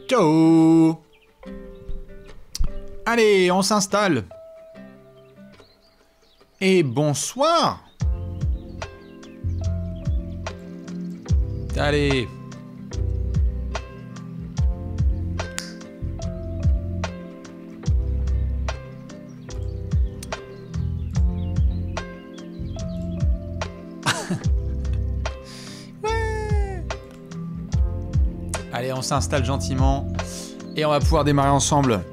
Ciao. Allez, on s'installe. Et bonsoir. Allez. Allez, on s'installe gentiment et on va pouvoir démarrer ensemble.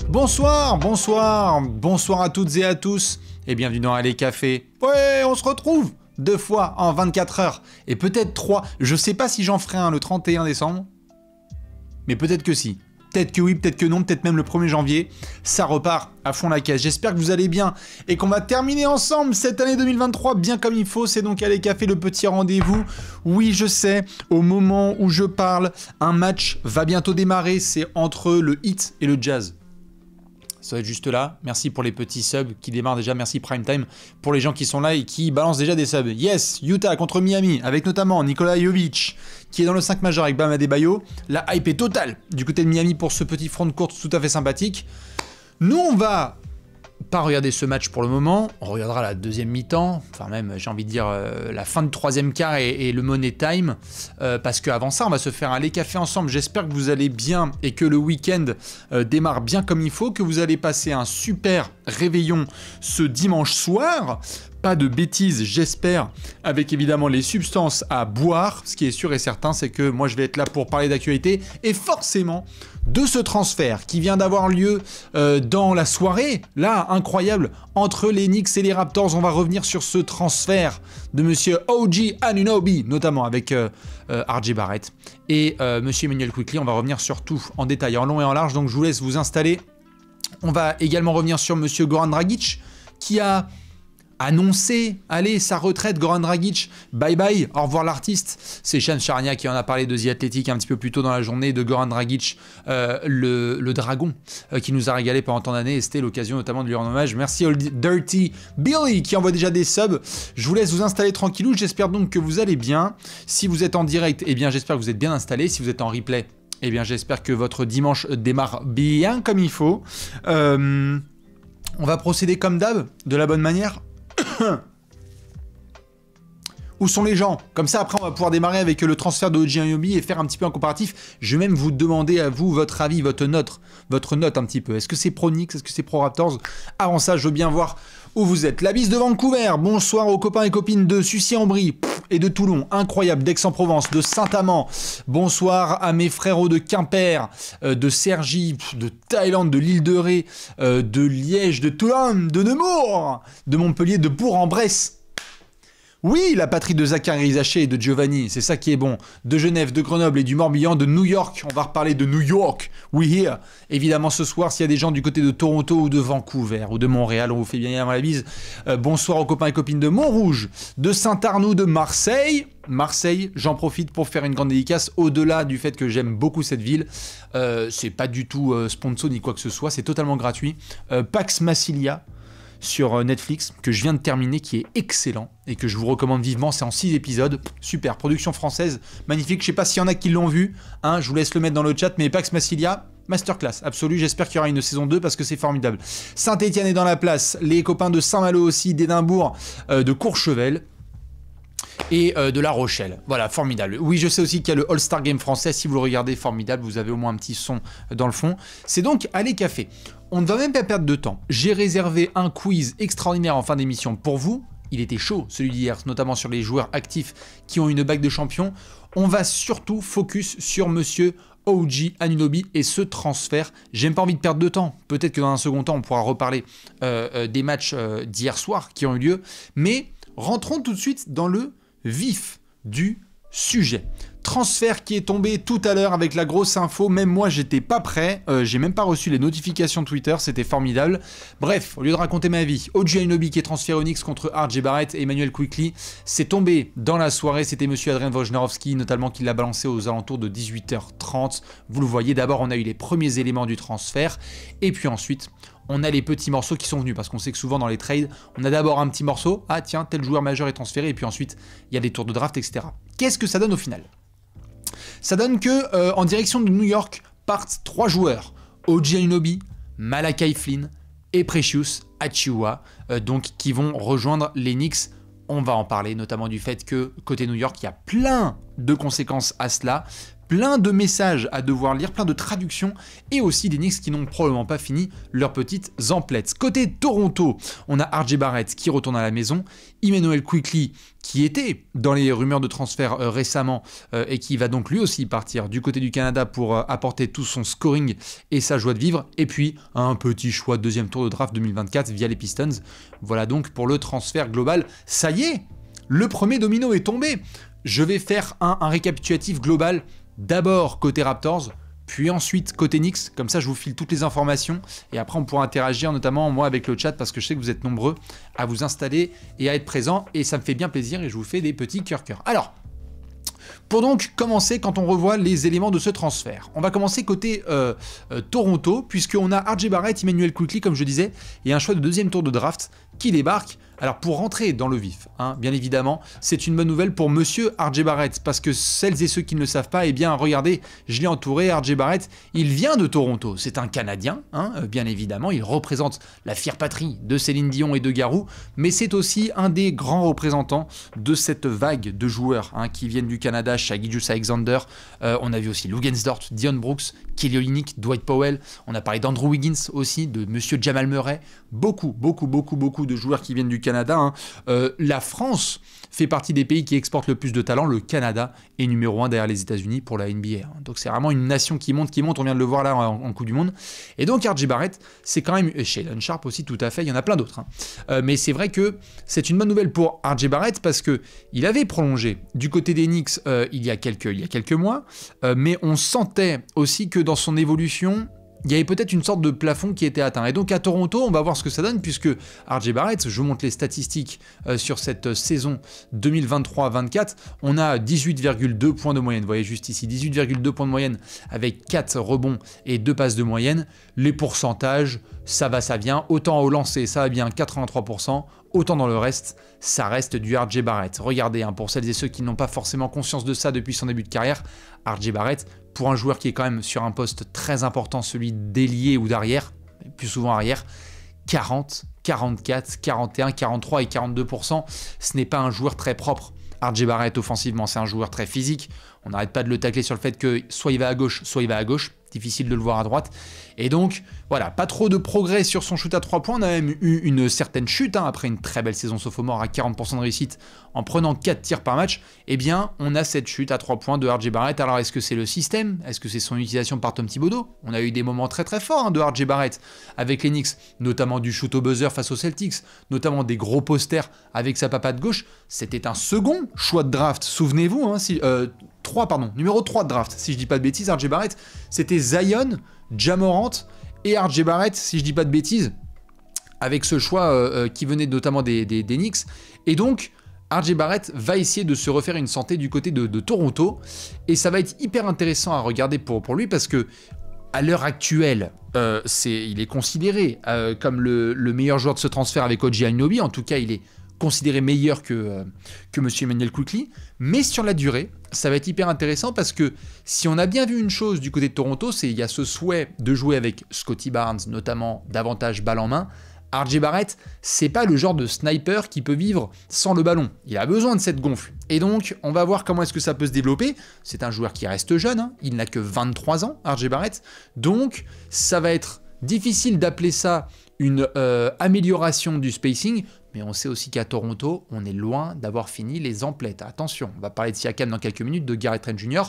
Bonsoir, bonsoir, bonsoir à toutes et à tous et bienvenue dans Allez Café. Ouais, on se retrouve 2 fois en 24 heures et peut-être 3. Je sais pas si j'en ferai un le 31 décembre, mais peut-être que si. Peut-être que oui, peut-être que non, peut-être même le 1er janvier. Ça repart à fond la caisse. J'espère que vous allez bien et qu'on va terminer ensemble cette année 2023 bien comme il faut. C'est donc Allez Café, le petit rendez-vous. Oui, je sais, au moment où je parle, un match va bientôt démarrer. C'est entre le Heat et le Jazz. Ça va être juste là. Merci pour les petits subs qui démarrent déjà. Merci Prime Time pour les gens qui sont là et qui balancent déjà des subs. Yes, Utah contre Miami avec notamment Nikola Jovic qui est dans le 5 majeur avec Bam Adebayo. La hype est totale du côté de Miami pour ce petit front de courte tout à fait sympathique. Nous, on va pas regarder ce match pour le moment. On regardera la deuxième mi-temps. Enfin même, j'ai envie de dire la fin de troisième quart et le money time. Parce qu'avant ça, on va se faire un Allez Café ensemble. J'espère que vous allez bien et que le week-end démarre bien comme il faut. Que vous allez passer un super réveillon ce dimanche soir. Pas de bêtises, j'espère, avec évidemment les substances à boire. Ce qui est sûr et certain, c'est que moi je vais être là pour parler d'actualité et forcément de ce transfert qui vient d'avoir lieu dans la soirée, là, incroyable, entre les Knicks et les Raptors. On va revenir sur ce transfert de monsieur OG Anunoby, notamment avec RJ Barrett et monsieur Emmanuel Quickley. On va revenir sur tout en détail, en long et en large, donc je vous laisse vous installer. On va également revenir sur monsieur Goran Dragic qui a annoncé, allez, sa retraite. Goran Dragic, bye bye, au revoir l'artiste. C'est Shan Charnia qui en a parlé de The Athletic un petit peu plus tôt dans la journée, de Goran Dragic, le dragon, qui nous a régalé pendant tant d'années, et c'était l'occasion notamment de lui rendre hommage. Merci Old Dirty Billy qui envoie déjà des subs. Je vous laisse vous installer tranquillou, j'espère donc que vous allez bien. Si vous êtes en direct, eh bien j'espère que vous êtes bien installés. Si vous êtes en replay, eh bien j'espère que votre dimanche démarre bien comme il faut. On va procéder comme d'hab, de la bonne manière. Où sont les gens? Comme ça, après, on va pouvoir démarrer avec le transfert de OG Anunoby et faire un petit peu un comparatif. Je vais même vous demander à vous votre avis, votre note un petit peu. Est-ce que c'est pro Knicks? Est-ce que c'est pro Raptors? Avant ça, je veux bien voir où vous êtes. La bise de Vancouver. Bonsoir aux copains et copines de Sucy-en-Brie et de Toulon. Incroyable. d'Aix-en-Provence, de Saint-Amand. Bonsoir à mes frérots de Quimper, de Cergy, de Thaïlande, de l'île de Ré, de Liège, de Toulon, de Nemours, de Montpellier, de Bourg-en-Bresse. Oui, la patrie de Zachary Zaché et de Giovanni, c'est ça qui est bon. De Genève, de Grenoble et du Morbihan, de New York. On va reparler de New York. We here. Évidemment, ce soir, s'il y a des gens du côté de Toronto ou de Vancouver ou de Montréal, on vous fait bien la bise. Bonsoir aux copains et copines de Montrouge, de Saint-Arnoux, de Marseille. Marseille, j'en profite pour faire une grande dédicace. Au-delà du fait que j'aime beaucoup cette ville, c'est pas du tout sponsor ni quoi que ce soit, c'est totalement gratuit. Pax Massilia sur Netflix, que je viens de terminer, qui est excellent et que je vous recommande vivement. C'est en 6 épisodes, super, production française, magnifique. Je sais pas s'il y en a qui l'ont vu, hein, je vous laisse le mettre dans le chat, mais Pax Massilia, masterclass, absolue. J'espère qu'il y aura une saison 2 parce que c'est formidable. Saint-Étienne est dans la place, les copains de Saint-Malo aussi, d'Édimbourg, de Courchevel et de La Rochelle. Voilà, formidable. Oui, je sais aussi qu'il y a le All-Star Game français. Si vous le regardez, formidable. Vous avez au moins un petit son dans le fond. C'est donc Allez Café. On ne va même pas perdre de temps. J'ai réservé un quiz extraordinaire en fin d'émission pour vous. Il était chaud, celui d'hier, notamment sur les joueurs actifs qui ont une bague de champion. On va surtout focus sur monsieur OG Anunoby et ce transfert. J'ai même pas envie de perdre de temps. Peut-être que dans un second temps, on pourra reparler des matchs d'hier soir qui ont eu lieu. Mais rentrons tout de suite dans le vif du sujet. Transfert qui est tombé tout à l'heure avec la grosse info, même moi j'étais pas prêt, j'ai même pas reçu les notifications Twitter, c'était formidable. Bref, au lieu de raconter ma vie, OG Anunoby qui est transféré au Knicks contre RJ Barrett et Emmanuel Quickley, c'est tombé dans la soirée, c'était monsieur Adrian Wojnarowski notamment qui l'a balancé aux alentours de 18h30. Vous le voyez, d'abord on a eu les premiers éléments du transfert et puis ensuite on a les petits morceaux qui sont venus, parce qu'on sait que souvent dans les trades, on a d'abord un petit morceau, ah tiens, tel joueur majeur est transféré, et puis ensuite, il y a des tours de draft, etc. Qu'est-ce que ça donne au final? Ça donne que, en direction de New York, partent 3 joueurs, OG Anunoby, Malachi Flynn et Precious Achiuwa, donc qui vont rejoindre les Knicks. On va en parler, notamment du fait que côté New York, il y a plein de conséquences à cela, plein de messages à devoir lire, plein de traductions, et aussi des Knicks qui n'ont probablement pas fini leurs petites emplettes. Côté Toronto, on a RJ Barrett qui retourne à la maison, Immanuel Quickley qui était dans les rumeurs de transfert récemment et qui va donc lui aussi partir du côté du Canada pour apporter tout son scoring et sa joie de vivre, et puis un petit choix de deuxième tour de draft 2024 via les Pistons. Voilà donc pour le transfert global. Ça y est, le premier domino est tombé. Je vais faire un récapitulatif global. D'abord côté Raptors, puis ensuite côté Knicks, comme ça je vous file toutes les informations et après on pourra interagir notamment moi avec le chat parce que je sais que vous êtes nombreux à vous installer et à être présents et ça me fait bien plaisir et je vous fais des petits cœurs. Alors, pour donc commencer, quand on revoit les éléments de ce transfert, on va commencer côté Toronto, puisqu'on a RJ Barrett, Immanuel Quickley, comme je disais, et un choix de deuxième tour de draft qui débarque. Alors pour rentrer dans le vif, bien évidemment, c'est une bonne nouvelle pour monsieur RJ Barrett, parce que celles et ceux qui ne le savent pas, eh bien regardez, je l'ai entouré, RJ Barrett, il vient de Toronto, c'est un Canadien, bien évidemment, il représente la fière patrie de Céline Dion et de Garou, mais c'est aussi un des grands représentants de cette vague de joueurs qui viennent du Canada, Shai Gilgeous-Alexander, on a vu aussi Luguentz-Dort, Dion Brooks, Kelly Olynyk, Dwight Powell, on a parlé d'Andrew Wiggins aussi, de monsieur Jamal Murray, beaucoup de joueurs qui viennent du Canada. La France fait partie des pays qui exportent le plus de talent. Le Canada est numéro 1 derrière les États-Unis pour la NBA. Donc c'est vraiment une nation qui monte. On vient de le voir là en Coupe du Monde. Et donc RJ Barrett, c'est quand même chez Shaedon Sharpe aussi, tout à fait. Il y en a plein d'autres. Mais c'est vrai que c'est une bonne nouvelle pour RJ Barrett parce que il avait prolongé du côté des Knicks il y a quelques mois. Mais on sentait aussi que dans son évolution, il y avait peut-être une sorte de plafond qui était atteint. Et donc à Toronto, on va voir ce que ça donne, puisque RJ Barrett, je vous montre les statistiques sur cette saison 2023-24, on a 18,2 points de moyenne, vous voyez juste ici, 18,2 points de moyenne avec 4 rebonds et 2 passes de moyenne. Les pourcentages, ça va, ça vient, autant au lancer, ça va bien, 83%, autant dans le reste, ça reste du RJ Barrett. Regardez, pour celles et ceux qui n'ont pas forcément conscience de ça depuis son début de carrière, RJ Barrett, pour un joueur qui est quand même sur un poste très important, celui d'ailier ou d'arrière, plus souvent arrière, 40, 44, 41, 43 et 42%, ce n'est pas un joueur très propre. RJ Barrett offensivement, c'est un joueur très physique, on n'arrête pas de le tacler sur le fait que soit il va à gauche, soit il va à gauche, difficile de le voir à droite, et donc voilà, pas trop de progrès sur son shoot à 3 points, on a même eu une certaine chute, après une très belle saison sophomore à 40% de réussite, en prenant 4 tirs par match, eh bien on a cette chute à 3 points de RJ Barrett. Alors est-ce que c'est le système? Est-ce que c'est son utilisation par Tom Thibodeau? On a eu des moments très forts de RJ Barrett avec les Knicks, notamment du shoot au buzzer face aux Celtics, notamment des gros posters avec sa papate gauche, c'était un second choix de draft, souvenez-vous, numéro 3 de draft, si je dis pas de bêtises, RJ Barrett, c'était Zion, Ja Morant et RJ Barrett, si je dis pas de bêtises, avec ce choix qui venait notamment des Knicks. Et donc, RJ Barrett va essayer de se refaire une santé du côté de Toronto, et ça va être hyper intéressant à regarder pour lui, parce que à l'heure actuelle, il est considéré comme le meilleur joueur de ce transfert avec OG Anunoby. En tout cas, il est considéré meilleur que monsieur Immanuel Quickley, mais sur la durée, ça va être hyper intéressant parce que si on a bien vu une chose du côté de Toronto, c'est qu'il y a ce souhait de jouer avec Scottie Barnes, notamment davantage balle en main. RJ Barrett, c'est pas le genre de sniper qui peut vivre sans le ballon. Il a besoin de cette gonfle. Et donc, on va voir comment est-ce que ça peut se développer. C'est un joueur qui reste jeune, il n'a que 23 ans, RJ Barrett. Donc, ça va être difficile d'appeler ça une amélioration du spacing, mais on sait aussi qu'à Toronto, on est loin d'avoir fini les emplettes. Attention, on va parler de Siakam dans quelques minutes, de Garrett Trent Jr.,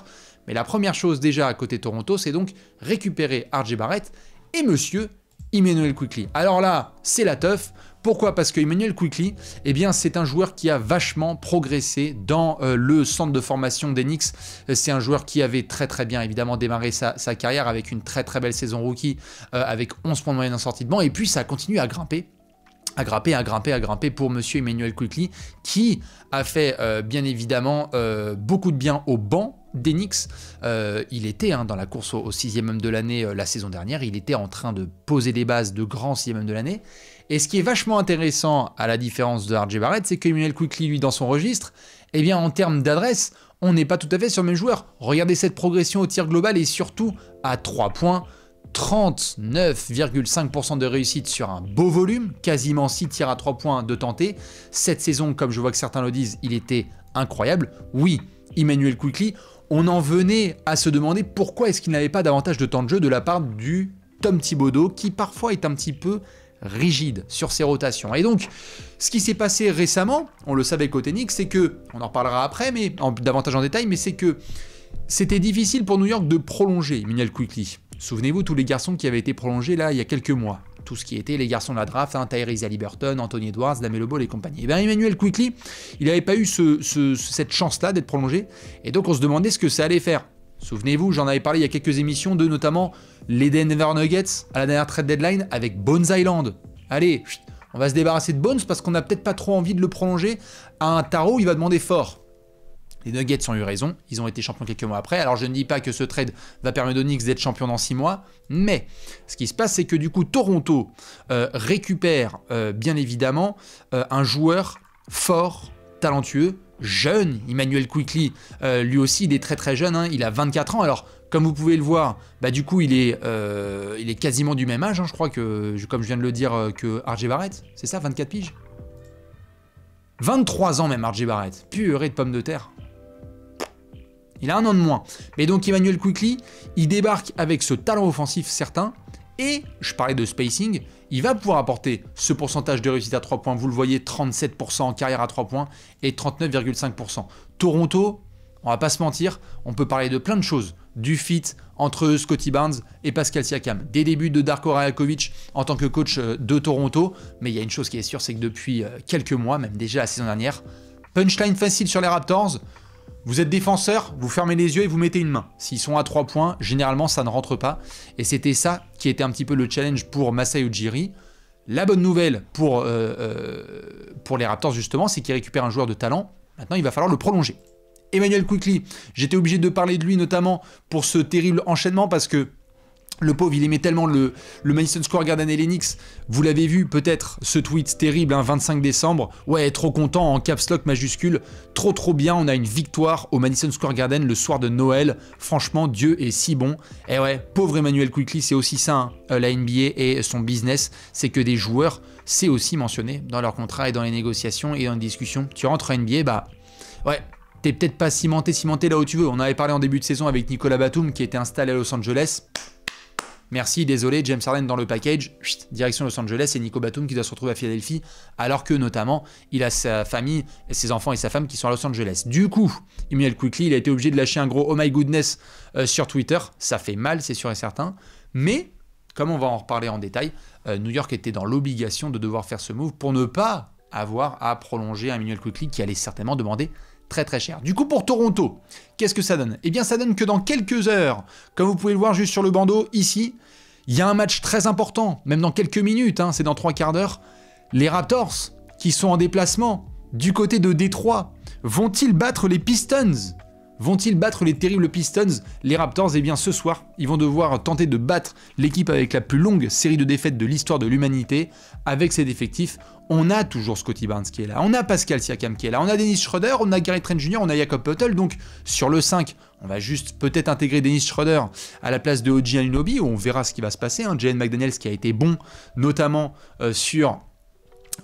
mais la première chose déjà à côté Toronto, c'est donc récupérer RJ Barrett et monsieur Immanuel Quickley. Alors là, c'est la teuf. Pourquoi? Parce que Immanuel Quickley, eh bien, c'est un joueur qui a vachement progressé dans le centre de formation des Knicks. C'est un joueur qui avait très bien évidemment démarré sa carrière avec une très belle saison rookie, avec 11 points de moyenne en sortie de banc, et puis ça a continué à grimper pour monsieur Immanuel Quickley, qui a fait bien évidemment beaucoup de bien au banc des Knicks. Il était dans la course au 6e homme de l'année la saison dernière. Il était en train de poser les bases de grand 6e homme de l'année. Et ce qui est vachement intéressant, à la différence de RJ Barrett, c'est qu'Immanuel Quickley, lui, dans son registre, eh bien, en termes d'adresse, on n'est pas tout à fait sur le même joueur. Regardez cette progression au tir global et surtout à 3 points. 39,5% de réussite sur un beau volume, quasiment 6 tirs à 3 points de tentés. Cette saison, comme je vois que certains le disent, il était incroyable. Oui, Immanuel Quickley, on en venait à se demander pourquoi est-ce qu'il n'avait pas davantage de temps de jeu de la part du Tom Thibodeau, qui parfois est un petit peu rigide sur ses rotations. Et donc, ce qui s'est passé récemment, on le savait côté Knicks, c'est que, on en reparlera après, mais davantage en détail, mais c'est que c'était difficile pour New York de prolonger Immanuel Quickley. Souvenez-vous, tous les garçons qui avaient été prolongés là il y a quelques mois. Tout ce qui était les garçons de la draft, Tyrese Haliburton, Anthony Edwards, LaMelo Ball et compagnie. Et bien Immanuel Quickley, il n'avait pas eu cette chance-là d'être prolongé. Et donc on se demandait ce que ça allait faire. Souvenez-vous, j'en avais parlé il y a quelques émissions de notamment les Denver Nuggets à la dernière trade deadline avec Bones Island. Allez, on va se débarrasser de Bones parce qu'on n'a peut-être pas trop envie de le prolonger à un tarot, il va demander fort. Les Nuggets ont eu raison, ils ont été champions quelques mois après. Alors je ne dis pas que ce trade va permettre aux Knicks d'être champions dans 6 mois, mais ce qui se passe, c'est que du coup Toronto récupère bien évidemment un joueur fort, talentueux, jeune. Immanuel Quickley, lui aussi, il est très très jeune, il a 24 ans. Alors comme vous pouvez le voir, du coup il est quasiment du même âge, je crois que, comme je viens de le dire, que RJ Barrett, c'est ça, 24 piges 23 ans même RJ Barrett, purée de pommes de terre. Il a 1 an de moins. Mais donc Immanuel Quickley, il débarque avec ce talent offensif certain, et je parlais de spacing, il va pouvoir apporter ce pourcentage de réussite à 3 points, vous le voyez, 37% en carrière à 3 points et 39,5%. Toronto, on va pas se mentir, on peut parler de plein de choses, du fit entre Scottie Barnes et Pascal Siakam, des débuts de Darko Rajakovic en tant que coach de Toronto, mais il y a une chose qui est sûre, c'est que depuis quelques mois, même déjà la saison dernière, punchline facile sur les Raptors. Vous êtes défenseur, vous fermez les yeux et vous mettez une main. S'ils sont à 3 points, généralement ça ne rentre pas. Et c'était ça qui était un petit peu le challenge pour Masai Ujiri. La bonne nouvelle pour les Raptors justement, c'est qu'ils récupèrent un joueur de talent. Maintenant il va falloir le prolonger. Immanuel Quickley, j'étais obligé de parler de lui notamment pour ce terrible enchaînement parce que le pauvre, il aimait tellement le Madison Square Garden et les Knicks. Vous l'avez vu peut-être, ce tweet terrible, 25 décembre. Ouais, trop content, en caps lock majuscule. Trop bien, on a une victoire au Madison Square Garden le soir de Noël. Franchement, Dieu est si bon. Et ouais, pauvre Immanuel Quickley, c'est aussi ça, la NBA et son business. C'est que des joueurs, c'est aussi mentionné dans leur contrat et dans les négociations et dans les discussions. Tu rentres à NBA, ouais, t'es peut-être pas cimenté là où tu veux. On avait parlé en début de saison avec Nicolas Batum qui était installé à Los Angeles. Merci, désolé, James Harden dans le package, direction Los Angeles, et Nico Batum qui doit se retrouver à Philadelphie, alors que notamment, il a sa famille, ses enfants et sa femme qui sont à Los Angeles. Du coup, Immanuel Quickley, il a été obligé de lâcher un gros oh my goodness sur Twitter, ça fait mal, c'est sûr et certain, mais, comme on va en reparler en détail, New York était dans l'obligation de devoir faire ce move pour ne pas avoir à prolonger un Immanuel Quickley qui allait certainement demander très cher. Du coup, pour Toronto, qu'est-ce que ça donne? Eh bien, ça donne que dans quelques heures, comme vous pouvez le voir juste sur le bandeau, ici, il y a un match très important, même dans quelques minutes, c'est dans 3 quarts d'heure. Les Raptors, qui sont en déplacement, du côté de Détroit, vont-ils battre les Pistons? Vont-ils battre les terribles Pistons? Les Raptors, eh bien ce soir, ils vont devoir tenter de battre l'équipe avec la plus longue série de défaites de l'histoire de l'humanité. Avec ses effectifs, on a toujours Scottie Barnes qui est là, on a Pascal Siakam qui est là, on a Dennis Schroeder, on a Gary Trent Jr., on a Jakob Poeltl. Donc sur le 5, on va juste peut-être intégrer Dennis Schroeder à la place de OG Anunoby, où on verra ce qui va se passer. Jalen McDaniels qui a été bon, notamment sur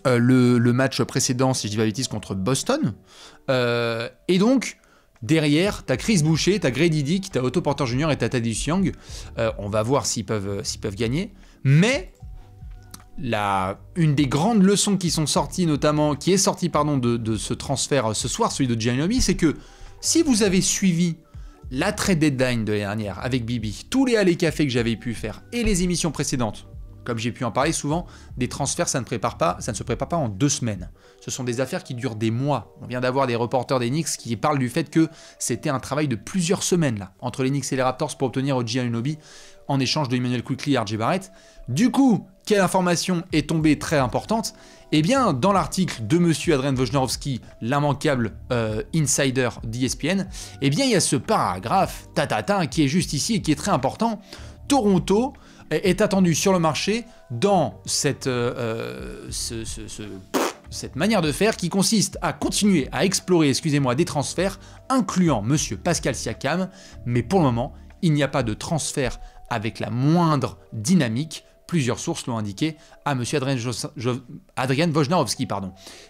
le match précédent, si je dis pas de bêtises, contre Boston. Et donc... derrière, t'as Chris Boucher, t'as Grady Dick, t'as Otto Porter Jr. et t'as Thaddeus Young. On va voir s'ils peuvent gagner. Mais une des grandes leçons qui sont sorties, notamment, qui est sortie de ce transfert ce soir, celui de Giannobi, c'est que si vous avez suivi la trade deadline de l'année dernière avec Bibi, tous les allées café que j'avais pu faire et les émissions précédentes, comme j'ai pu en parler souvent, des transferts, ça ne se prépare pas en 2 semaines. Ce sont des affaires qui durent des mois. On vient d'avoir des reporters des Knicks qui parlent du fait que c'était un travail de plusieurs semaines là, entre les Knicks et les Raptors pour obtenir OG Anunoby. en échange de Emmanuel Quickly et RJ Barrett. Du coup, quelle information est tombée très importante? Eh bien, dans l'article de monsieur Adrian Wojnarowski, l'immanquable insider d'ESPN, eh bien, il y a ce paragraphe qui est juste ici et qui est très important. Toronto est attendu sur le marché dans cette manière de faire qui consiste à continuer à explorer, des transferts, incluant monsieur Pascal Siakam, mais pour le moment, il n'y a pas de transfert avec la moindre dynamique. Plusieurs sources l'ont indiqué à monsieur Adrian Wojnarowski.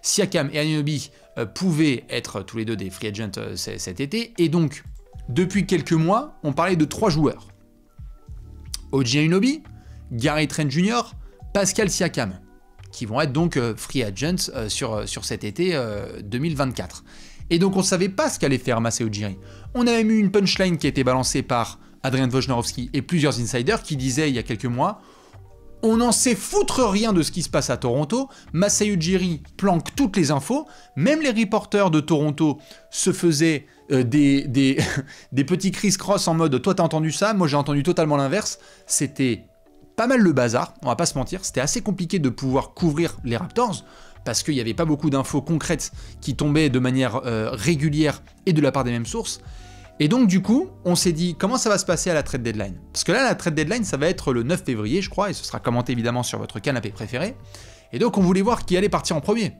Siakam et Anunoby pouvaient être tous les deux des free agents cet été, et donc, depuis quelques mois, on parlait de 3 joueurs. OG Anunoby, Gary Trent Jr., Pascal Siakam, qui vont être donc free agents sur cet été 2024. Et donc on ne savait pas ce qu'allait faire Masai Ujiri. On a même eu une punchline qui a été balancée par Adrian Wojnarowski et plusieurs insiders qui disaient il y a quelques mois: on n'en sait foutre rien de ce qui se passe à Toronto, Masai Ujiri planque toutes les infos, même les reporters de Toronto se faisaient des petits criss-cross en mode toi t'as entendu ça, moi j'ai entendu totalement l'inverse. C'était pas mal le bazar, on va pas se mentir, c'était assez compliqué de pouvoir couvrir les Raptors, parce qu'il n'y avait pas beaucoup d'infos concrètes qui tombaient de manière régulière et de la part des mêmes sources. Et donc du coup, on s'est dit comment ça va se passer à la trade deadline. Parce que là, la trade deadline, ça va être le 9 février, je crois, et ce sera commenté évidemment sur votre canapé préféré. Et donc on voulait voir qui allait partir en premier.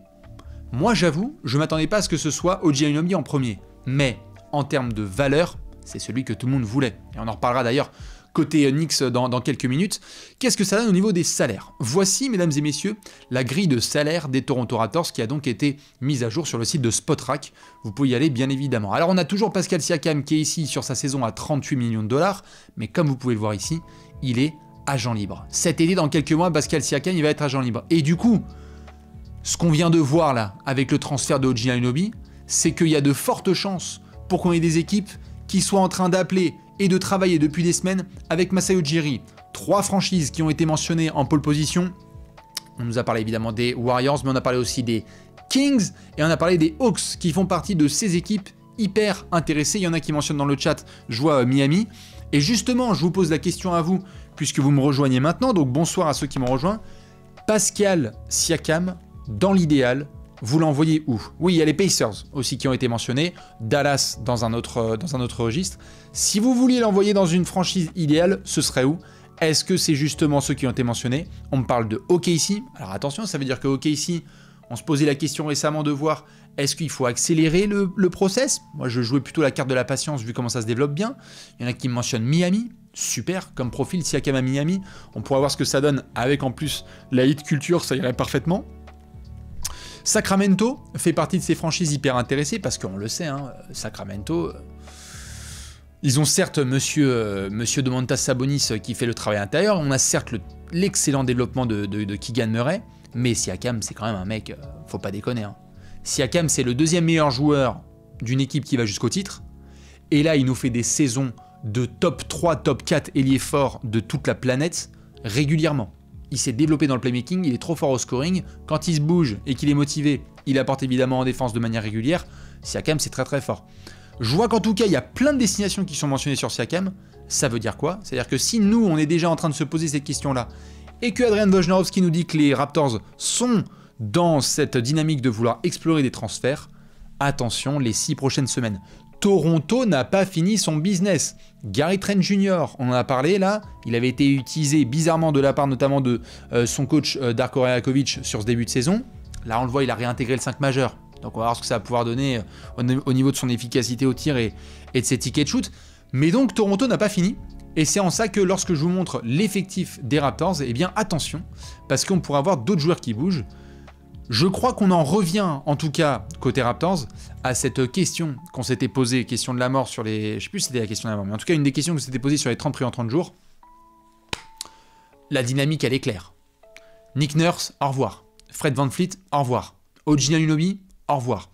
Moi j'avoue, je m'attendais pas à ce que ce soit OG Anunoby en premier. Mais en termes de valeur, c'est celui que tout le monde voulait. Et on en reparlera d'ailleurs côté Knicks dans quelques minutes. Qu'est-ce que ça donne au niveau des salaires? Voici, mesdames et messieurs, la grille de salaire des Toronto Raptors qui a donc été mise à jour sur le site de Spotrac. Vous pouvez y aller, bien évidemment. Alors, on a toujours Pascal Siakam qui est ici sur sa saison à 38 millions de dollars, mais comme vous pouvez le voir ici, il est agent libre. Cet été, dans quelques mois, Pascal Siakam, il va être agent libre. Et du coup, ce qu'on vient de voir là, avec le transfert de OG Anunoby, c'est qu'il y a de fortes chances pour qu'on ait des équipes qui soient en train d'appeler et de travailler depuis des semaines avec Masai Ujiri. 3 franchises qui ont été mentionnées en pole position. On nous a parlé évidemment des Warriors, mais on a parlé aussi des Kings et on a parlé des Hawks qui font partie de ces équipes hyper intéressées. Il y en a qui mentionnent dans le chat, je vois Miami. Et justement, je vous pose la question à vous, puisque vous me rejoignez maintenant, donc bonsoir à ceux qui m'ont rejoint. Pascal Siakam, dans l'idéal, vous l'envoyez où? Oui, il y a les Pacers aussi qui ont été mentionnés, Dallas dans un autre registre. Si vous vouliez l'envoyer dans une franchise idéale, ce serait où? Est-ce que c'est justement ceux qui ont été mentionnés? On me parle de OKC. Alors attention, ça veut dire que OKC, on se posait la question récemment de voir est-ce qu'il faut accélérer le process? Moi, je jouais plutôt la carte de la patience vu comment ça se développe bien. Il y en a qui me mentionnent Miami. Super, comme profil, Siakam à Miami. On pourra voir ce que ça donne avec en plus la hit culture, ça irait parfaitement. Sacramento fait partie de ces franchises hyper intéressées parce qu'on le sait, hein, Sacramento, ils ont certes monsieur Domantas Sabonis qui fait le travail intérieur, on a certes l'excellent développement de Keegan Murray, mais Siakam c'est quand même un mec, faut pas déconner. Hein. Siakam c'est le 2e meilleur joueur d'une équipe qui va jusqu'au titre, et là il nous fait des saisons de top 3, top 4 ailier fort de toute la planète régulièrement. Il s'est développé dans le playmaking, il est trop fort au scoring. Quand il se bouge et qu'il est motivé, il apporte évidemment en défense de manière régulière. Siakam, c'est très très fort. Je vois qu'en tout cas, il y a plein de destinations qui sont mentionnées sur Siakam. Ça veut dire quoi? C'est-à-dire que si nous, on est déjà en train de se poser cette question-là, et que Adrian Wojnarowski nous dit que les Raptors sont dans cette dynamique de vouloir explorer des transferts, attention, les 6 prochaines semaines. Toronto n'a pas fini son business. Gary Trent Jr., on en a parlé là, il avait été utilisé bizarrement de la part notamment de son coach Darko Rajakovic sur ce début de saison. Là on le voit, il a réintégré le 5 majeur. Donc on va voir ce que ça va pouvoir donner au niveau de son efficacité au tir et de ses tickets de shoot. Mais donc Toronto n'a pas fini. Et c'est en ça que lorsque je vous montre l'effectif des Raptors, eh bien attention, parce qu'on pourra avoir d'autres joueurs qui bougent. Je crois qu'on en revient, en tout cas, côté Raptors, à cette question qu'on s'était posée, question de la mort sur les... Je sais plus si c'était la question de la mort, mais en tout cas, une des questions que s'était posée sur les 30 prix en 30 jours. La dynamique, elle est claire. Nick Nurse, au revoir. Fred VanVleet, au revoir. OG Anunoby, au revoir.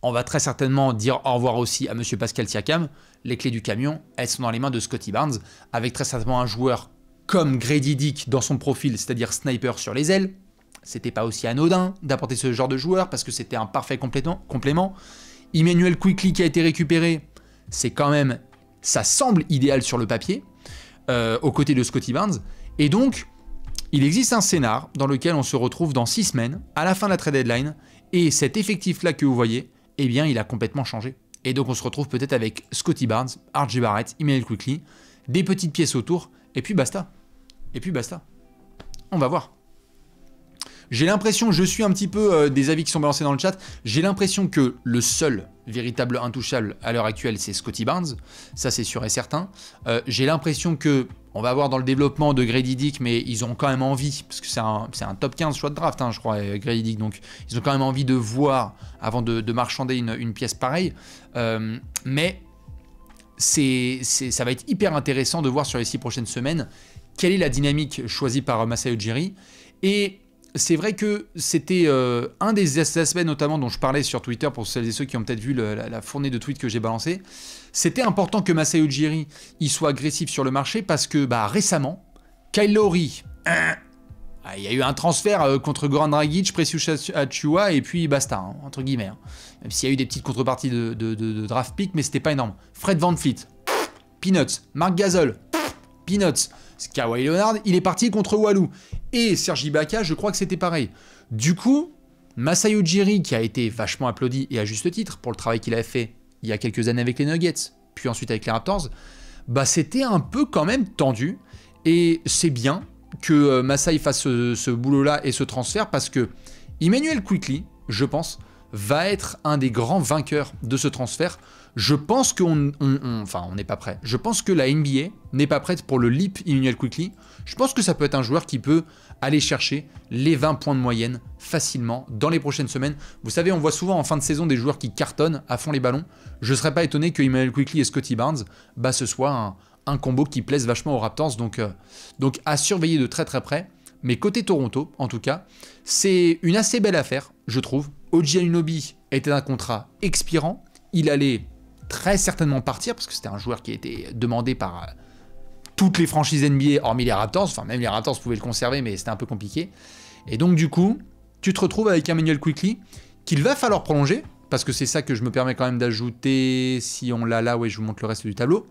On va très certainement dire au revoir aussi à monsieur Pascal Siakam. Les clés du camion, elles sont dans les mains de Scottie Barnes, avec très certainement un joueur comme Grady Dick dans son profil, c'est-à-dire sniper sur les ailes. C'était pas aussi anodin d'apporter ce genre de joueur parce que c'était un parfait complément. Emmanuel Quickly qui a été récupéré, c'est quand même, ça semble idéal sur le papier. aux côtés de Scottie Barnes. Et donc, il existe un scénar dans lequel on se retrouve dans 6 semaines, à la fin de la trade deadline, et cet effectif-là que vous voyez, eh bien, il a complètement changé. Et donc, on se retrouve peut-être avec Scottie Barnes, RJ Barrett, Immanuel Quickley, des petites pièces autour, et puis basta. Et puis basta. On va voir. J'ai l'impression, je suis un petit peu des avis qui sont balancés dans le chat, j'ai l'impression que le seul véritable intouchable à l'heure actuelle, c'est Scottie Barnes, ça c'est sûr et certain. J'ai l'impression que, on va voir dans le développement de Grady Dick, mais ils ont quand même envie, parce que c'est un top 15 choix de draft, hein, je crois, Grady Dick, donc ils ont quand même envie de voir, avant de marchander une pièce pareille, mais ça va être hyper intéressant de voir sur les 6 prochaines semaines quelle est la dynamique choisie par Masai Ujiri. Et c'est vrai que c'était un des aspects notamment dont je parlais sur Twitter, pour celles et ceux qui ont peut-être vu la fournée de tweets que j'ai balancé. C'était important que Masai Ujiri il soit agressif sur le marché parce que récemment, Kyle Lowry, il y a eu un transfert contre Goran Dragic, Precious Achiuwa et puis basta, hein, entre guillemets. Hein. Même s'il y a eu des petites contreparties de draft pick, mais c'était pas énorme. Fred VanVleet, Peanuts. Marc Gasol, Peanuts. Kawhi Leonard, il est parti contre Walou. Et Serge Ibaka, je crois que c'était pareil. Du coup, Masai Ujiri, qui a été vachement applaudi, et à juste titre, pour le travail qu'il a fait il y a quelques années avec les Nuggets, puis ensuite avec les Raptors, c'était un peu quand même tendu. Et c'est bien que Masai fasse ce boulot-là et ce transfert, parce que Immanuel Quickley, je pense, va être un des grands vainqueurs de ce transfert. Je pense qu'on n'est pas prêt. Je pense que la NBA n'est pas prête pour le leap Immanuel Quickley. Je pense que ça peut être un joueur qui peut aller chercher les 20 points de moyenne facilement dans les prochaines semaines. Vous savez, on voit souvent en fin de saison des joueurs qui cartonnent à fond les ballons. Je ne serais pas étonné que Immanuel Quickley et Scottie Barnes, ce soit un combo qui plaise vachement aux Raptors. Donc à surveiller de très très près. Mais côté Toronto, en tout cas, c'est une assez belle affaire, je trouve. OG Anunoby était un contrat expirant. Il allait très certainement partir, parce que c'était un joueur qui a été demandé par toutes les franchises NBA, hormis les Raptors. Enfin, même les Raptors pouvaient le conserver, mais c'était un peu compliqué. Et donc, du coup, tu te retrouves avec Immanuel Quickley, qu'il va falloir prolonger, parce que c'est ça que je me permets quand même d'ajouter, si on l'a là, ouais, je vous montre le reste du tableau.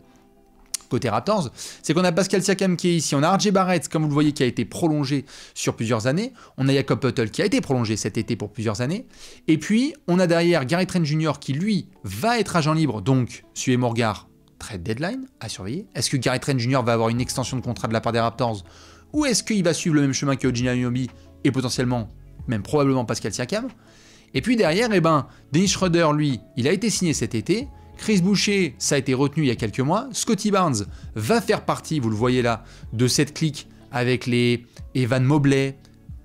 Côté Raptors, c'est qu'on a Pascal Siakam qui est ici, on a RJ Barrett, comme vous le voyez, qui a été prolongé sur plusieurs années, on a Jakob Poeltl qui a été prolongé cet été pour plusieurs années, et puis on a derrière Gary Trent Jr. qui lui va être agent libre, donc suivez mon regard, trade deadline à surveiller. Est-ce que Gary Trent Jr. va avoir une extension de contrat de la part des Raptors, ou est-ce qu'il va suivre le même chemin que OG Anunoby et potentiellement, même probablement Pascal Siakam? Et puis derrière, Dennis Schroeder, lui, il a été signé cet été. Chris Boucher, ça a été retenu il y a quelques mois. Scottie Barnes va faire partie, vous le voyez là, de cette clique avec les Evan Mobley,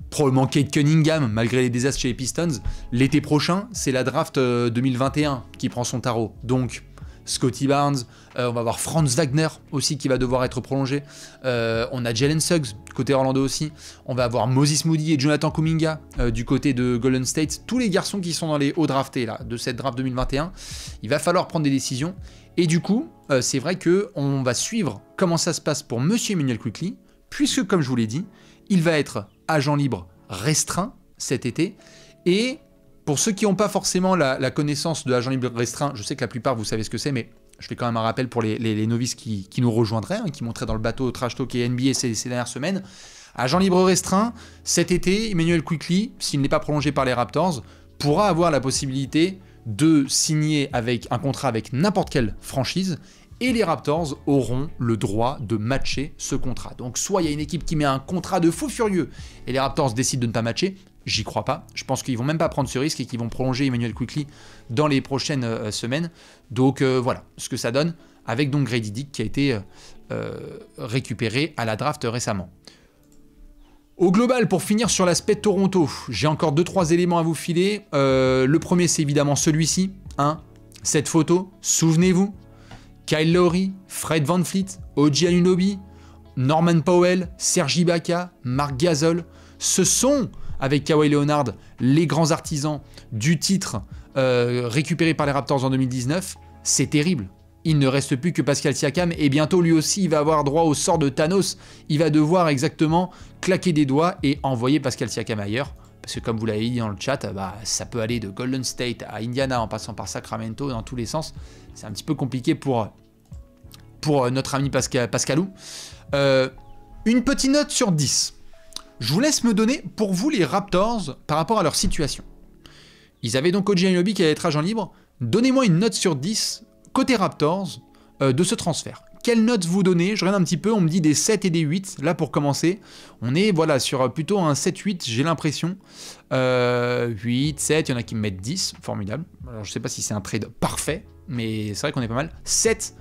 probablement Kate Cunningham, malgré les désastres chez les Pistons. L'été prochain, c'est la draft 2021 qui prend son tarot. Donc, Scottie Barnes, on va voir Franz Wagner aussi qui va devoir être prolongé. On a Jalen Suggs côté Orlando aussi. On va avoir Moses Moody et Jonathan Kuminga du côté de Golden State. Tous les garçons qui sont dans les hauts draftés là, de cette draft 2021. Il va falloir prendre des décisions. Et du coup, c'est vrai qu'on va suivre comment ça se passe pour Monsieur Immanuel Quickley, puisque comme je vous l'ai dit, il va être agent libre restreint cet été. Et pour ceux qui n'ont pas forcément la connaissance de l'agent libre restreint, je sais que la plupart vous savez ce que c'est, mais je fais quand même un rappel pour les novices qui nous rejoindraient, qui montraient dans le bateau Trash Talk et NBA ces dernières semaines. Agent libre restreint, cet été, Immanuel Quickley, s'il n'est pas prolongé par les Raptors, pourra avoir la possibilité de signer avec un contrat avec n'importe quelle franchise, et les Raptors auront le droit de matcher ce contrat. Donc soit il y a une équipe qui met un contrat de fou furieux, et les Raptors décident de ne pas matcher. J'y crois pas. Je pense qu'ils vont même pas prendre ce risque et qu'ils vont prolonger Immanuel Quickley dans les prochaines semaines. Donc voilà ce que ça donne avec donc Grady Dick qui a été récupéré à la draft récemment. Au global, pour finir sur l'aspect Toronto, j'ai encore 2-3 éléments à vous filer. Le premier, c'est évidemment celui-ci. Cette photo, souvenez-vous. Kyle Lowry, Fred VanVleet, OG Anunoby, Norman Powell, Serge Ibaka, Marc Gasol. Ce sont, avec Kawhi Leonard, les grands artisans du titre récupéré par les Raptors en 2019. C'est terrible. Il ne reste plus que Pascal Siakam et bientôt lui aussi il va avoir droit au sort de Thanos. Il va devoir exactement claquer des doigts et envoyer Pascal Siakam ailleurs. Parce que comme vous l'avez dit dans le chat, ça peut aller de Golden State à Indiana en passant par Sacramento dans tous les sens. C'est un petit peu compliqué pour pour notre ami Pascalou. Une petite note sur 10. Je vous laisse me donner, pour vous, les Raptors par rapport à leur situation. Ils avaient donc OG Anunoby qui allait être agent libre. Donnez-moi une note sur 10, côté Raptors, de ce transfert. Quelle note vous donnez? Je regarde un petit peu, on me dit des 7 et des 8, là pour commencer. On est voilà, sur plutôt un 7-8, j'ai l'impression. 8, 7, il y en a qui me mettent 10, formidable. Alors je sais pas si c'est un trade parfait, mais c'est vrai qu'on est pas mal. 7,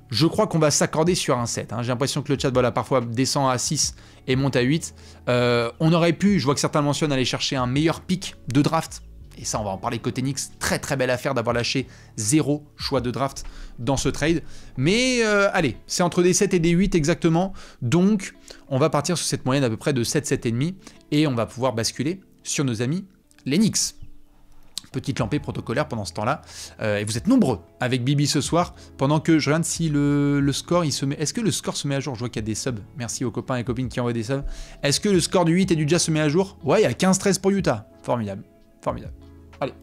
je crois qu'on va s'accorder sur un 7. Hein. J'ai l'impression que le chat, voilà, parfois descend à 6 et monte à 8. On aurait pu, je vois que certains mentionnent, aller chercher un meilleur pick de draft. Et ça, on va en parler côté Knicks. Très très belle affaire d'avoir lâché 0 choix de draft dans ce trade. Mais allez, c'est entre des 7 et des 8 exactement. Donc, on va partir sur cette moyenne à peu près de 7, 7,5. Et on va pouvoir basculer sur nos amis les Knicks. Petite lampée protocolaire pendant ce temps-là. Et vous êtes nombreux avec Bibi ce soir. Pendant que je regarde si le score, il se met... Est-ce que le score se met à jour? Je vois qu'il y a des subs. Merci aux copains et copines qui envoient des subs. Est-ce que le score du 8 et du Jazz se met à jour? Ouais, il y a 15-13 pour Utah. Formidable. Formidable. Allez.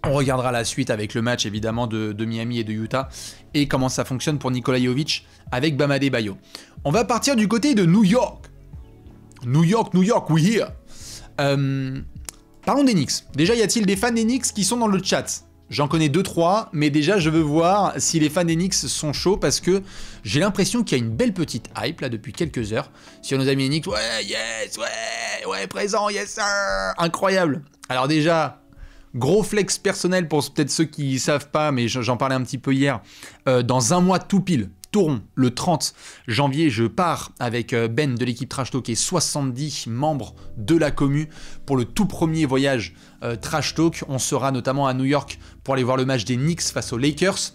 On regardera la suite avec le match évidemment de Miami et de Utah et comment ça fonctionne pour Nikola Jovic avec Bam Adebayo. On va partir du côté de New York. New York, we here. Parlons des Knicks. Déjà, y a-t-il des fans des Knicks qui sont dans le chat? J'en connais 2-3, mais déjà je veux voir si les fans des Knicks sont chauds parce que j'ai l'impression qu'il y a une belle petite hype là depuis quelques heures sur nos amis Knicks. Ouais, yes, ouais, présent, yes sir, incroyable. Alors déjà, gros flex personnel pour peut-être ceux qui savent pas, mais j'en parlais un petit peu hier. Dans un mois tout pile, tout rond, le 30 janvier, je pars avec Ben de l'équipe Trash Talk et 70 membres de la commu pour le tout premier voyage Trash Talk. On sera notamment à New York pour aller voir le match des Knicks face aux Lakers.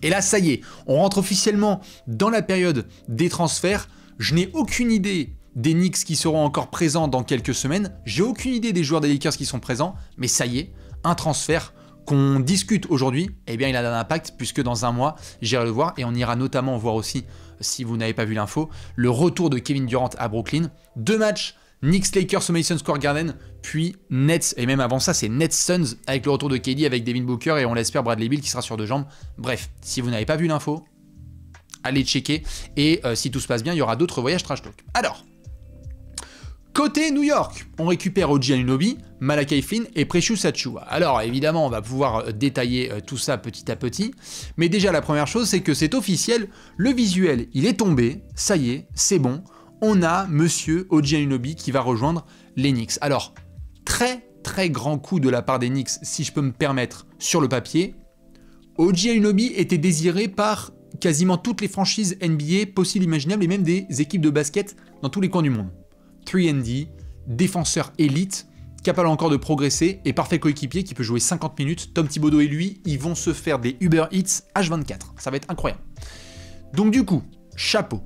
Et là, ça y est, on rentre officiellement dans la période des transferts. Je n'ai aucune idée des Knicks qui seront encore présents dans quelques semaines. J'ai aucune idée des joueurs des Lakers qui sont présents. Mais ça y est, un transfert qu'on discute aujourd'hui, eh bien il a un impact puisque dans un mois, j'irai le voir et on ira notamment voir aussi, si vous n'avez pas vu l'info, le retour de Kevin Durant à Brooklyn. 2 matchs, Knicks-Lakers au Madison Square Garden, puis Nets, et même avant ça, c'est Nets-Suns avec le retour de KD avec Devin Booker et on l'espère Bradley Beal qui sera sur 2 jambes. Bref, si vous n'avez pas vu l'info, allez checker et si tout se passe bien, il y aura d'autres voyages Trash Talk. Alors, côté New York, on récupère OG Anunoby, Malachi Flynn et Precious Achiuwa. Alors évidemment, on va pouvoir détailler tout ça petit à petit, mais déjà la première chose, c'est que c'est officiel, le visuel, il est tombé, ça y est, c'est bon, on a monsieur OG Anunoby qui va rejoindre les Knicks. Alors, très grand coup de la part des Knicks, si je peux me permettre, sur le papier. OG Anunoby était désiré par quasiment toutes les franchises NBA possibles, imaginables, et même des équipes de basket dans tous les coins du monde. 3&D, défenseur élite, capable encore de progresser et parfait coéquipier qui peut jouer 50 minutes. Tom Thibodeau et lui, ils vont se faire des Uber Eats H24. Ça va être incroyable. Donc du coup, chapeau.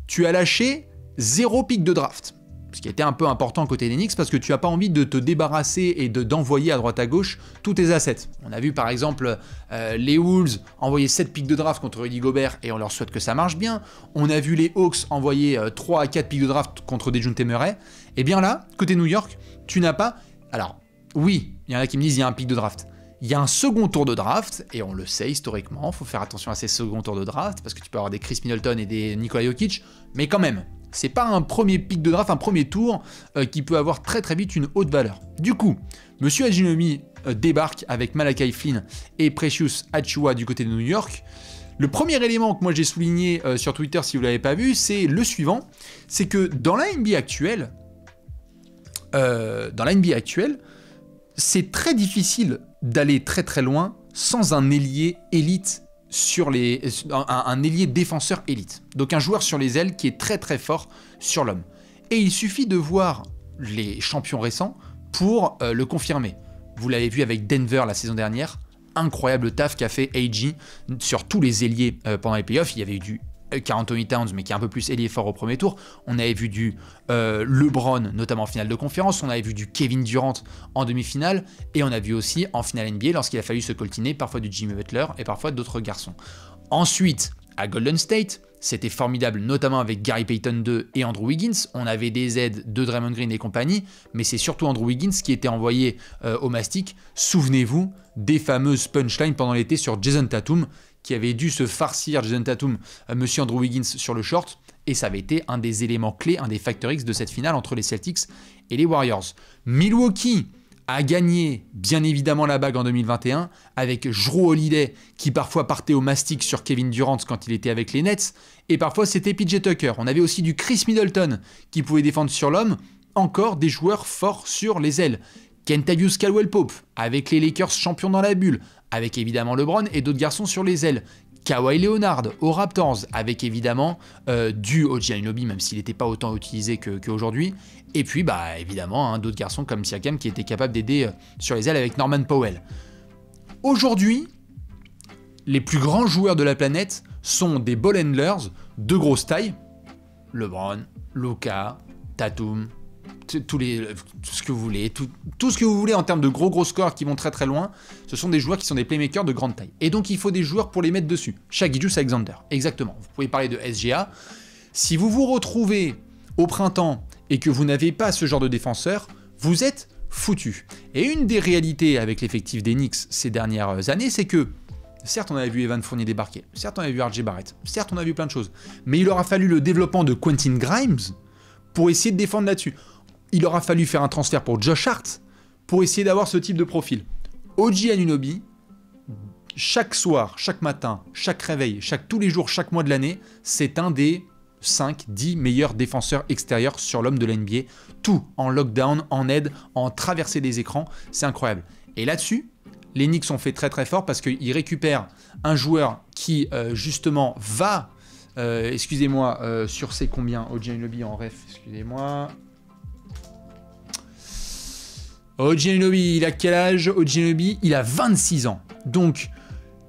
Tu as lâché 0 pick de draft. Ce qui était un peu important côté des Knicks parce que tu n'as pas envie de te débarrasser et d'envoyer à droite à gauche tous tes assets. On a vu par exemple les Wolves envoyer 7 picks de draft contre Rudy Gobert et on leur souhaite que ça marche bien. On a vu les Hawks envoyer 3 à 4 picks de draft contre Dejounte Murray. Et bien là, côté New York, tu n'as pas... Alors, oui, il y en a qui me disent il y a un pick de draft. Il y a un second tour de draft, et on le sait historiquement, il faut faire attention à ces seconds tours de draft, parce que tu peux avoir des Chris Middleton et des Nikola Jokic, mais quand même, c'est pas un premier pick de draft, un premier tour qui peut avoir très vite une haute valeur. Du coup, monsieur Anunoby débarque avec Malachi Flynn et Precious Achiuwa du côté de New York. Le premier élément que moi j'ai souligné sur Twitter, si vous ne l'avez pas vu, c'est le suivant, c'est que dans la NBA actuelle, c'est très difficile d'aller très loin sans un ailier élite sur un ailier défenseur élite. Donc un joueur sur les ailes qui est très fort sur l'homme. Et il suffit de voir les champions récents pour le confirmer. Vous l'avez vu avec Denver la saison dernière, incroyable taf qu'a fait AG sur tous les ailiers pendant les playoffs. Il y avait eu du Karl Anthony Towns, mais qui est un peu plus ailier fort au premier tour. On avait vu du LeBron, notamment en finale de conférence. On avait vu du Kevin Durant en demi-finale. Et on a vu aussi en finale NBA, lorsqu'il a fallu se coltiner, parfois du Jimmy Butler et parfois d'autres garçons. Ensuite, à Golden State, c'était formidable, notamment avec Gary Payton 2 et Andrew Wiggins. On avait des aides de Draymond Green et compagnie, mais c'est surtout Andrew Wiggins qui était envoyé au mastic. Souvenez-vous des fameuses punchlines pendant l'été sur Jason Tatum, qui avait dû se farcir Jason Tatum, monsieur Andrew Wiggins sur le short, et ça avait été un des éléments clés, un des facteurs X de cette finale entre les Celtics et les Warriors. Milwaukee a gagné bien évidemment la bague en 2021 avec Jrue Holiday qui parfois partait au mastic sur Kevin Durant quand il était avec les Nets, et parfois c'était PJ Tucker. On avait aussi du Chris Middleton qui pouvait défendre sur l'homme, encore des joueurs forts sur les ailes. Kentavious Caldwell-Pope avec les Lakers champions dans la bulle, avec évidemment LeBron et d'autres garçons sur les ailes. Kawhi Leonard aux Raptors, avec évidemment du OG Anunoby, même s'il n'était pas autant utilisé qu'aujourd'hui. Et puis, évidemment, d'autres garçons comme Siakam qui étaient capables d'aider sur les ailes avec Norman Powell. Aujourd'hui, les plus grands joueurs de la planète sont des ball handlers de grosse taille. LeBron, Luka, Tatum, tout ce que vous voulez, tout ce que vous voulez en termes de gros scores qui vont très très loin, ce sont des joueurs qui sont des playmakers de grande taille. Et donc il faut des joueurs pour les mettre dessus. Shai Gilgeous-Alexander, exactement. Vous pouvez parler de SGA. Si vous vous retrouvez au printemps et que vous n'avez pas ce genre de défenseur, vous êtes foutu. Et une des réalités avec l'effectif des Knicks ces dernières années, c'est que certes, on avait vu Evan Fournier débarquer, certes, on avait vu RJ Barrett, certes, on a vu plein de choses, mais il aura fallu le développement de Quentin Grimes pour essayer de défendre là-dessus. Il aura fallu faire un transfert pour Josh Hart pour essayer d'avoir ce type de profil. OG Anunoby, chaque soir, chaque matin, chaque réveil, tous les jours, chaque mois de l'année, c'est un des 5-10 meilleurs défenseurs extérieurs sur l'homme de la NBA. Tout en lockdown, en aide, en traversée des écrans, c'est incroyable. Et là-dessus, les Knicks sont fait très très fort parce qu'ils récupèrent un joueur qui justement va, sur ses combien, OG Anunoby en ref, excusez-moi. OG Anunoby, il a quel âge? OG Anunoby, il a 26 ans. Donc,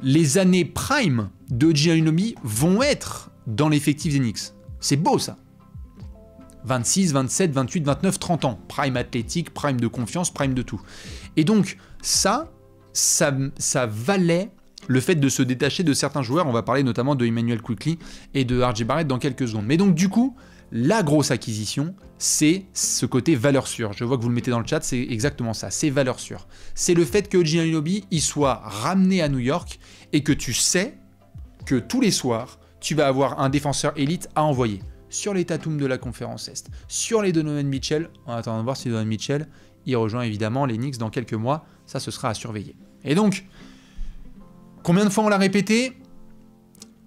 les années prime d'OG Anunoby vont être dans l'effectif des Knicks. C'est beau, ça. 26, 27, 28, 29, 30 ans. Prime athlétique, prime de confiance, prime de tout. Et donc, ça valait le fait de se détacher de certains joueurs. On va parler notamment de Emmanuel Quickley et de RJ Barrett dans quelques secondes. Mais donc, du coup, la grosse acquisition, c'est ce côté valeur sûre. Je vois que vous le mettez dans le chat, c'est exactement ça, c'est valeur sûre. C'est le fait que OG Anunoby il soit ramené à New York et que tu sais que tous les soirs, tu vas avoir un défenseur élite à envoyer sur les Tatum de la conférence Est, sur les Donovan Mitchell. En attendant de voir si Donovan Mitchell, il rejoint évidemment les Knicks dans quelques mois. Ça, ce sera à surveiller. Et donc, combien de fois on l'a répété?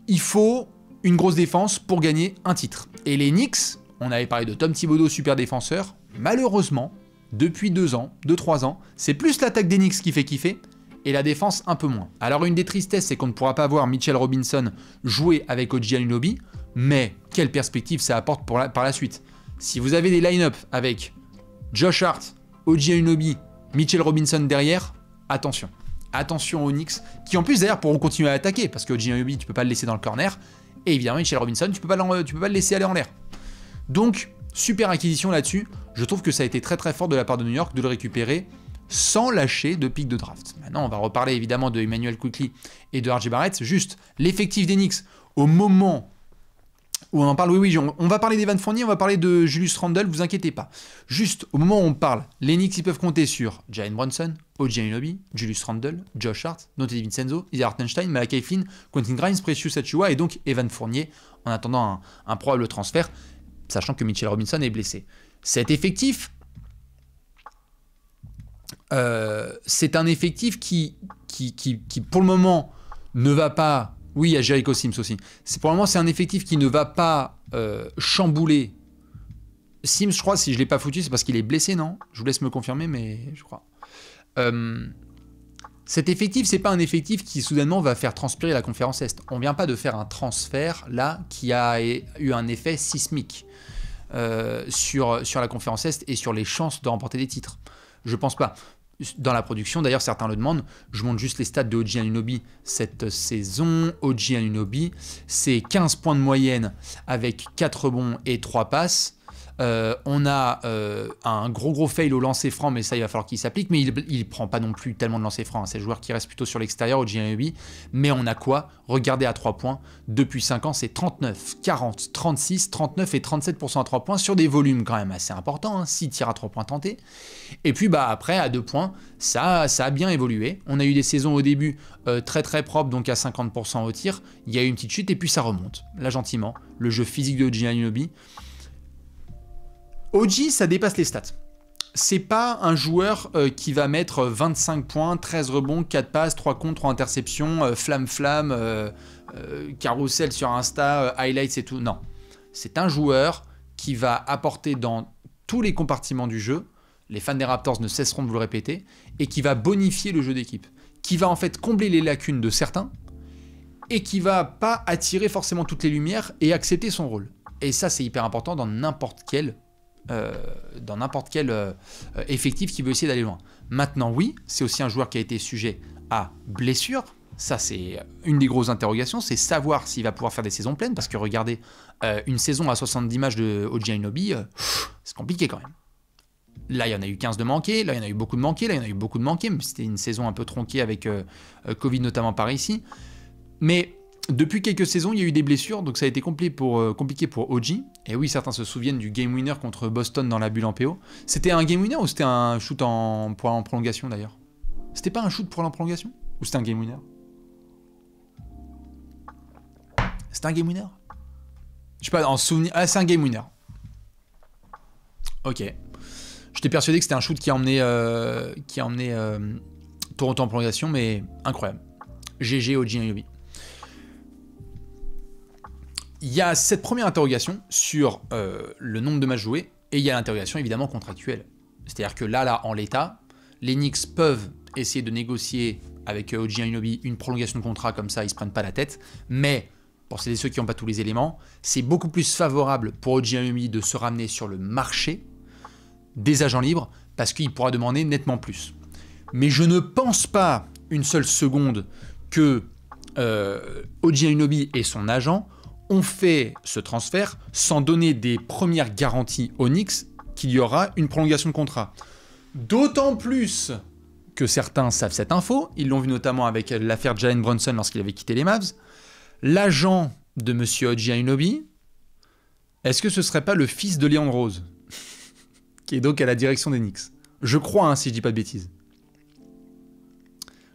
Il faut une grosse défense pour gagner un titre. Et les Knicks, on avait parlé de Tom Thibodeau, super défenseur, malheureusement, depuis 2-3 ans, c'est plus l'attaque des Knicks qui fait kiffer, et la défense un peu moins. Alors une des tristesses, c'est qu'on ne pourra pas voir Mitchell Robinson jouer avec OG Anunoby, mais quelle perspective ça apporte par la suite. Si vous avez des line-up avec Josh Hart, OG Anunoby, Mitchell Robinson derrière, attention. Attention aux Knicks, qui en plus d'ailleurs pourront continuer à attaquer, parce que OG Anunoby, tu peux pas le laisser dans le corner, et évidemment, Mitchell Robinson, tu peux pas le laisser aller en l'air. Donc, super acquisition là-dessus. Je trouve que ça a été très très fort de la part de New York de le récupérer sans lâcher de pic de draft. Maintenant, on va reparler évidemment de Emmanuel Quickley et de RJ Barrett. Juste, l'effectif des Knicks, au moment où on en parle, oui, on va parler d'Evan Fournier, on va parler de Julius Randle, vous inquiétez pas. Juste, au moment où on parle, les Knicks, ils peuvent compter sur Jalen Brunson, OG Anunoby, Julius Randle, Josh Hart, Donte DiVincenzo, Isaiah Hartenstein, Malachi Flynn, Quentin Grimes, Precious Achiuwa et donc Evan Fournier en attendant un probable transfert, sachant que Mitchell Robinson est blessé. Cet effectif, c'est un effectif qui, pour le moment, ne va pas... Oui, il y a Jericho Sims aussi. Pour le moment, c'est un effectif qui ne va pas chambouler. Sims, je crois, si je ne l'ai pas foutu, c'est parce qu'il est blessé, non? Je vous laisse me confirmer, mais je crois. Cet effectif, c'est pas un effectif qui soudainement va faire transpirer la conférence Est. On vient pas de faire un transfert là qui a eu un effet sismique sur la conférence Est et sur les chances de remporter des titres. Je pense pas. Dans la production, d'ailleurs certains le demandent, je montre juste les stats de OG Anunoby cette saison. OG Anunoby, c'est 15 points de moyenne avec 4 rebonds et 3 passes. On a un gros fail au lancer franc, mais ça il va falloir qu'il s'applique, mais il prend pas non plus tellement de lancer franc, hein. C'est le joueur qui reste plutôt sur l'extérieur au Anunoby. Mais on a quoi? Regardez à 3 points, depuis 5 ans c'est 39, 40, 36, 39 et 37% à 3 points sur des volumes quand même assez importants, hein, 6 tirs à 3 points tentés. Et puis bah après à 2 points, ça a bien évolué. On a eu des saisons au début très propres, donc à 50% au tir, il y a eu une petite chute et puis ça remonte, là gentiment. Le jeu physique de Anunoby. OG, ça dépasse les stats. C'est pas un joueur qui va mettre 25 points, 13 rebonds, 4 passes, 3 contre, 3 interceptions, flamme, carousel sur Insta, highlights et tout. Non. C'est un joueur qui va apporter dans tous les compartiments du jeu, les fans des Raptors ne cesseront de vous le répéter, et qui va bonifier le jeu d'équipe. Qui va en fait combler les lacunes de certains, et qui va pas attirer forcément toutes les lumières et accepter son rôle. Et ça, c'est hyper important dans n'importe quel effectif qui veut essayer d'aller loin. Maintenant, oui, c'est aussi un joueur qui a été sujet à blessure. Ça, c'est une des grosses interrogations, c'est savoir s'il va pouvoir faire des saisons pleines, parce que regardez, une saison à 70 matchs de OG Anunoby, c'est compliqué quand même. Là, il y en a eu 15 de manqués, là, il y en a eu beaucoup de manqués, là, il y en a eu beaucoup de manqués, mais c'était une saison un peu tronquée avec Covid notamment par ici. Mais depuis quelques saisons, il y a eu des blessures, donc ça a été compliqué pour OG. Et oui, certains se souviennent du game winner contre Boston dans la bulle en PO. C'était un game winner ou c'était un shoot pour en prolongation d'ailleurs? C'était pas un shoot pour en prolongation? Ou c'était un game winner? C'était un game winner? Je sais pas, en souvenir... Ah, c'est un game winner. Ok. J'étais persuadé que c'était un shoot qui a emmené Toronto en prolongation, mais incroyable. GG OG Anunoby. Il y a cette première interrogation sur le nombre de matchs joués, et il y a l'interrogation évidemment contractuelle. C'est-à-dire que là, en l'état, les Knicks peuvent essayer de négocier avec OG Anunoby une prolongation de contrat, comme ça ils se prennent pas la tête, mais pour ceux qui n'ont pas tous les éléments, c'est beaucoup plus favorable pour OG Anunoby de se ramener sur le marché des agents libres, parce qu'il pourra demander nettement plus. Mais je ne pense pas une seule seconde que OG Anunoby et son agent ont fait ce transfert sans donner des premières garanties aux Knicks qu'il y aura une prolongation de contrat. D'autant plus que certains savent cette info, ils l'ont vu notamment avec l'affaire Jalen Brunson lorsqu'il avait quitté les Mavs. L'agent de Monsieur OG Anunoby, est-ce que ce serait pas le fils de Leandro Rose, qui est donc à la direction des Knicks? Je crois, hein, si je dis pas de bêtises.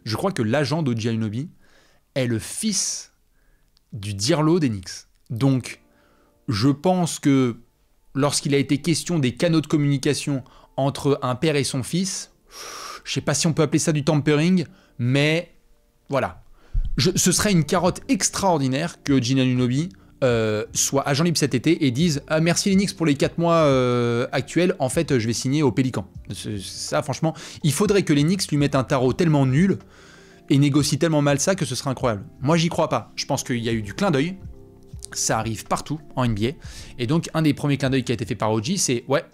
Je crois que l'agent d'OG Anunoby est le fils du Dirlo des Knicks. Donc, je pense que lorsqu'il a été question des canaux de communication entre un père et son fils, je sais pas si on peut appeler ça du tampering, mais voilà. Ce serait une carotte extraordinaire que OG Anunoby soit agent libre cet été et dise « Ah, merci les Knicks pour les 4 mois actuels, en fait, je vais signer au Pélican. » Ça, franchement, il faudrait que les Knicks lui mettent un tarot tellement nul et négocient tellement mal ça que ce serait incroyable. Moi, j'y crois pas. Je pense qu'il y a eu du clin d'œil. Ça arrive partout en NBA. Et donc, un des premiers clins d'œil qui a été fait par OG, c'est « Ouais,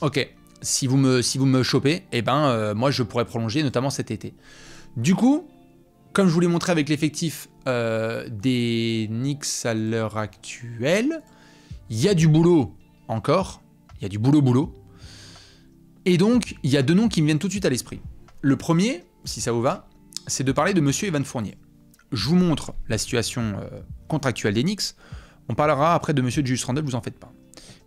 ok, si vous me chopez, eh ben, moi, je pourrais prolonger, notamment cet été. » Du coup, comme je vous l'ai montré avec l'effectif des Knicks à l'heure actuelle, il y a du boulot encore. Il y a du boulot. Et donc, il y a deux noms qui me viennent tout de suite à l'esprit. Le premier, si ça vous va, c'est de parler de Monsieur Evan Fournier. Je vous montre la situation contractuelle des Knicks. On parlera après de Monsieur Julius Randle, vous en faites pas.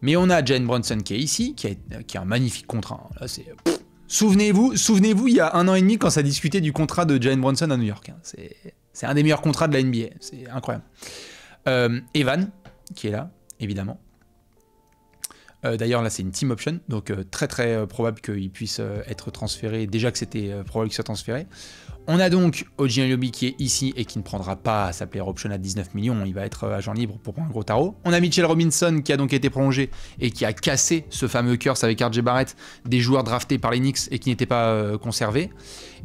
Mais on a Jalen Brunson qui est ici, qui a un magnifique contrat. Là, c'est... Souvenez-vous, il y a 1 an et demi quand ça discutait du contrat de Jalen Brunson à New York. C'est un des meilleurs contrats de la NBA. C'est incroyable. Evan, qui est là, évidemment. D'ailleurs, là, c'est une team option, donc très probable qu'il puisse être transféré, déjà que c'était probable qu'il soit transféré. On a donc OG Anunoby qui est ici et qui ne prendra pas sa player option à 19 millions, il va être agent libre pour prendre un gros tarot. On a Mitchell Robinson qui a donc été prolongé et qui a cassé ce fameux curse avec RJ Barrett, des joueurs draftés par les Knicks et qui n'étaient pas conservés.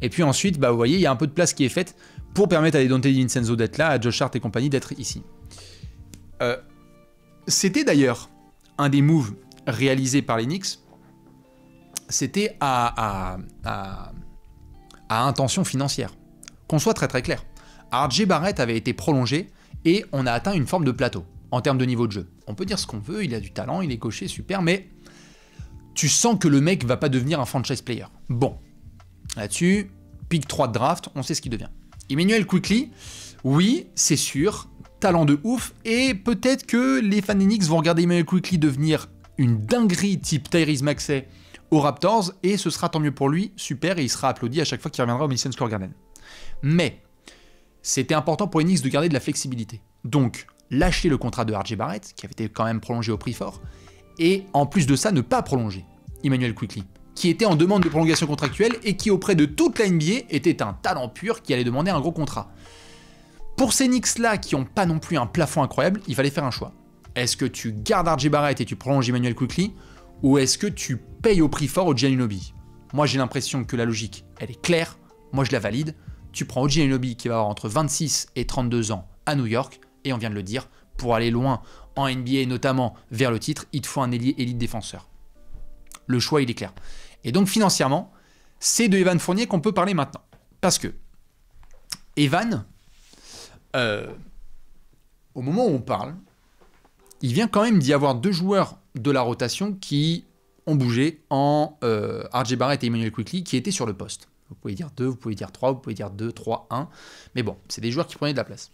Et puis ensuite, bah, vous voyez, il y a un peu de place qui est faite pour permettre à des Donte DiVincenzo d'être là, à Josh Hart et compagnie d'être ici. C'était d'ailleurs un des moves réalisés par les Knicks, c'était à intention financière. Qu'on soit très clair. RJ Barrett avait été prolongé et on a atteint une forme de plateau. en termes de niveau de jeu. On peut dire ce qu'on veut, il a du talent, il est coché, super, mais tu sens que le mec va pas devenir un franchise player. Bon, là-dessus, pick 3 de draft, on sait ce qu'il devient. Immanuel Quickley, oui, c'est sûr, talent de ouf, et peut-être que les fans des Knicks vont regarder Immanuel Quickley devenir une dinguerie type Tyrese Maxey aux Raptors, et ce sera tant mieux pour lui, super, et il sera applaudi à chaque fois qu'il reviendra au Madison Square Garden. Mais, c'était important pour les Knicks de garder de la flexibilité. Donc, lâcher le contrat de RJ Barrett, qui avait été quand même prolongé au prix fort, et en plus de ça, ne pas prolonger Immanuel Quickley, qui était en demande de prolongation contractuelle et qui, auprès de toute la NBA, était un talent pur qui allait demander un gros contrat. Pour ces Knicks-là, qui n'ont pas non plus un plafond incroyable, il fallait faire un choix. Est-ce que tu gardes RJ Barrett et tu prolonges Immanuel Quickley, ou est-ce que tu payes au prix fort OG Anunoby? Moi, j'ai l'impression que la logique, elle est claire, moi je la valide. Tu prends OG Anunoby qui va avoir entre 26 et 32 ans à New York, et on vient de le dire, pour aller loin en NBA et notamment vers le titre, il te faut un ailier élite défenseur. Le choix, il est clair. Et donc financièrement, c'est de Evan Fournier qu'on peut parler maintenant. Parce que Evan, au moment où on parle, il vient quand même d'y avoir 2 joueurs de la rotation qui ont bougé en RJ Barrett et Immanuel Quickley qui étaient sur le poste. Vous pouvez dire 2, vous pouvez dire 3, vous pouvez dire 2, 3, 1. Mais bon, c'est des joueurs qui prenaient de la place.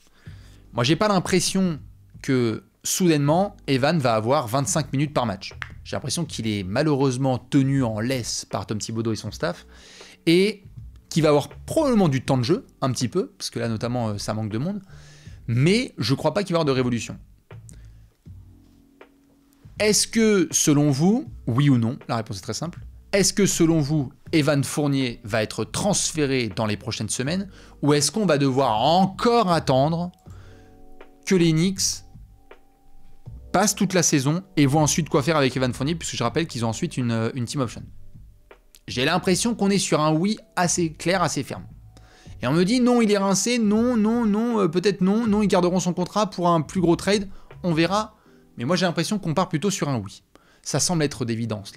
Moi, j'ai pas l'impression que soudainement, Evan va avoir 25 minutes par match. J'ai l'impression qu'il est malheureusement tenu en laisse par Tom Thibodeau et son staff, et qu'il va avoir probablement du temps de jeu, un petit peu, parce que là notamment ça manque de monde, mais je crois pas qu'il va y avoir de révolution. Est-ce que selon vous, oui ou non, la réponse est très simple, est-ce que selon vous, Evan Fournier va être transféré dans les prochaines semaines, ou est-ce qu'on va devoir encore attendre que les Knicks passent toute la saison et voient ensuite quoi faire avec Evan Fournier, puisque je rappelle qu'ils ont ensuite une team option. J'ai l'impression qu'on est sur un oui assez clair, assez ferme. Et on me dit non, il est rincé, non, peut-être non, non, ils garderont son contrat pour un plus gros trade, on verra. Mais moi j'ai l'impression qu'on part plutôt sur un oui. Ça semble être d'évidence.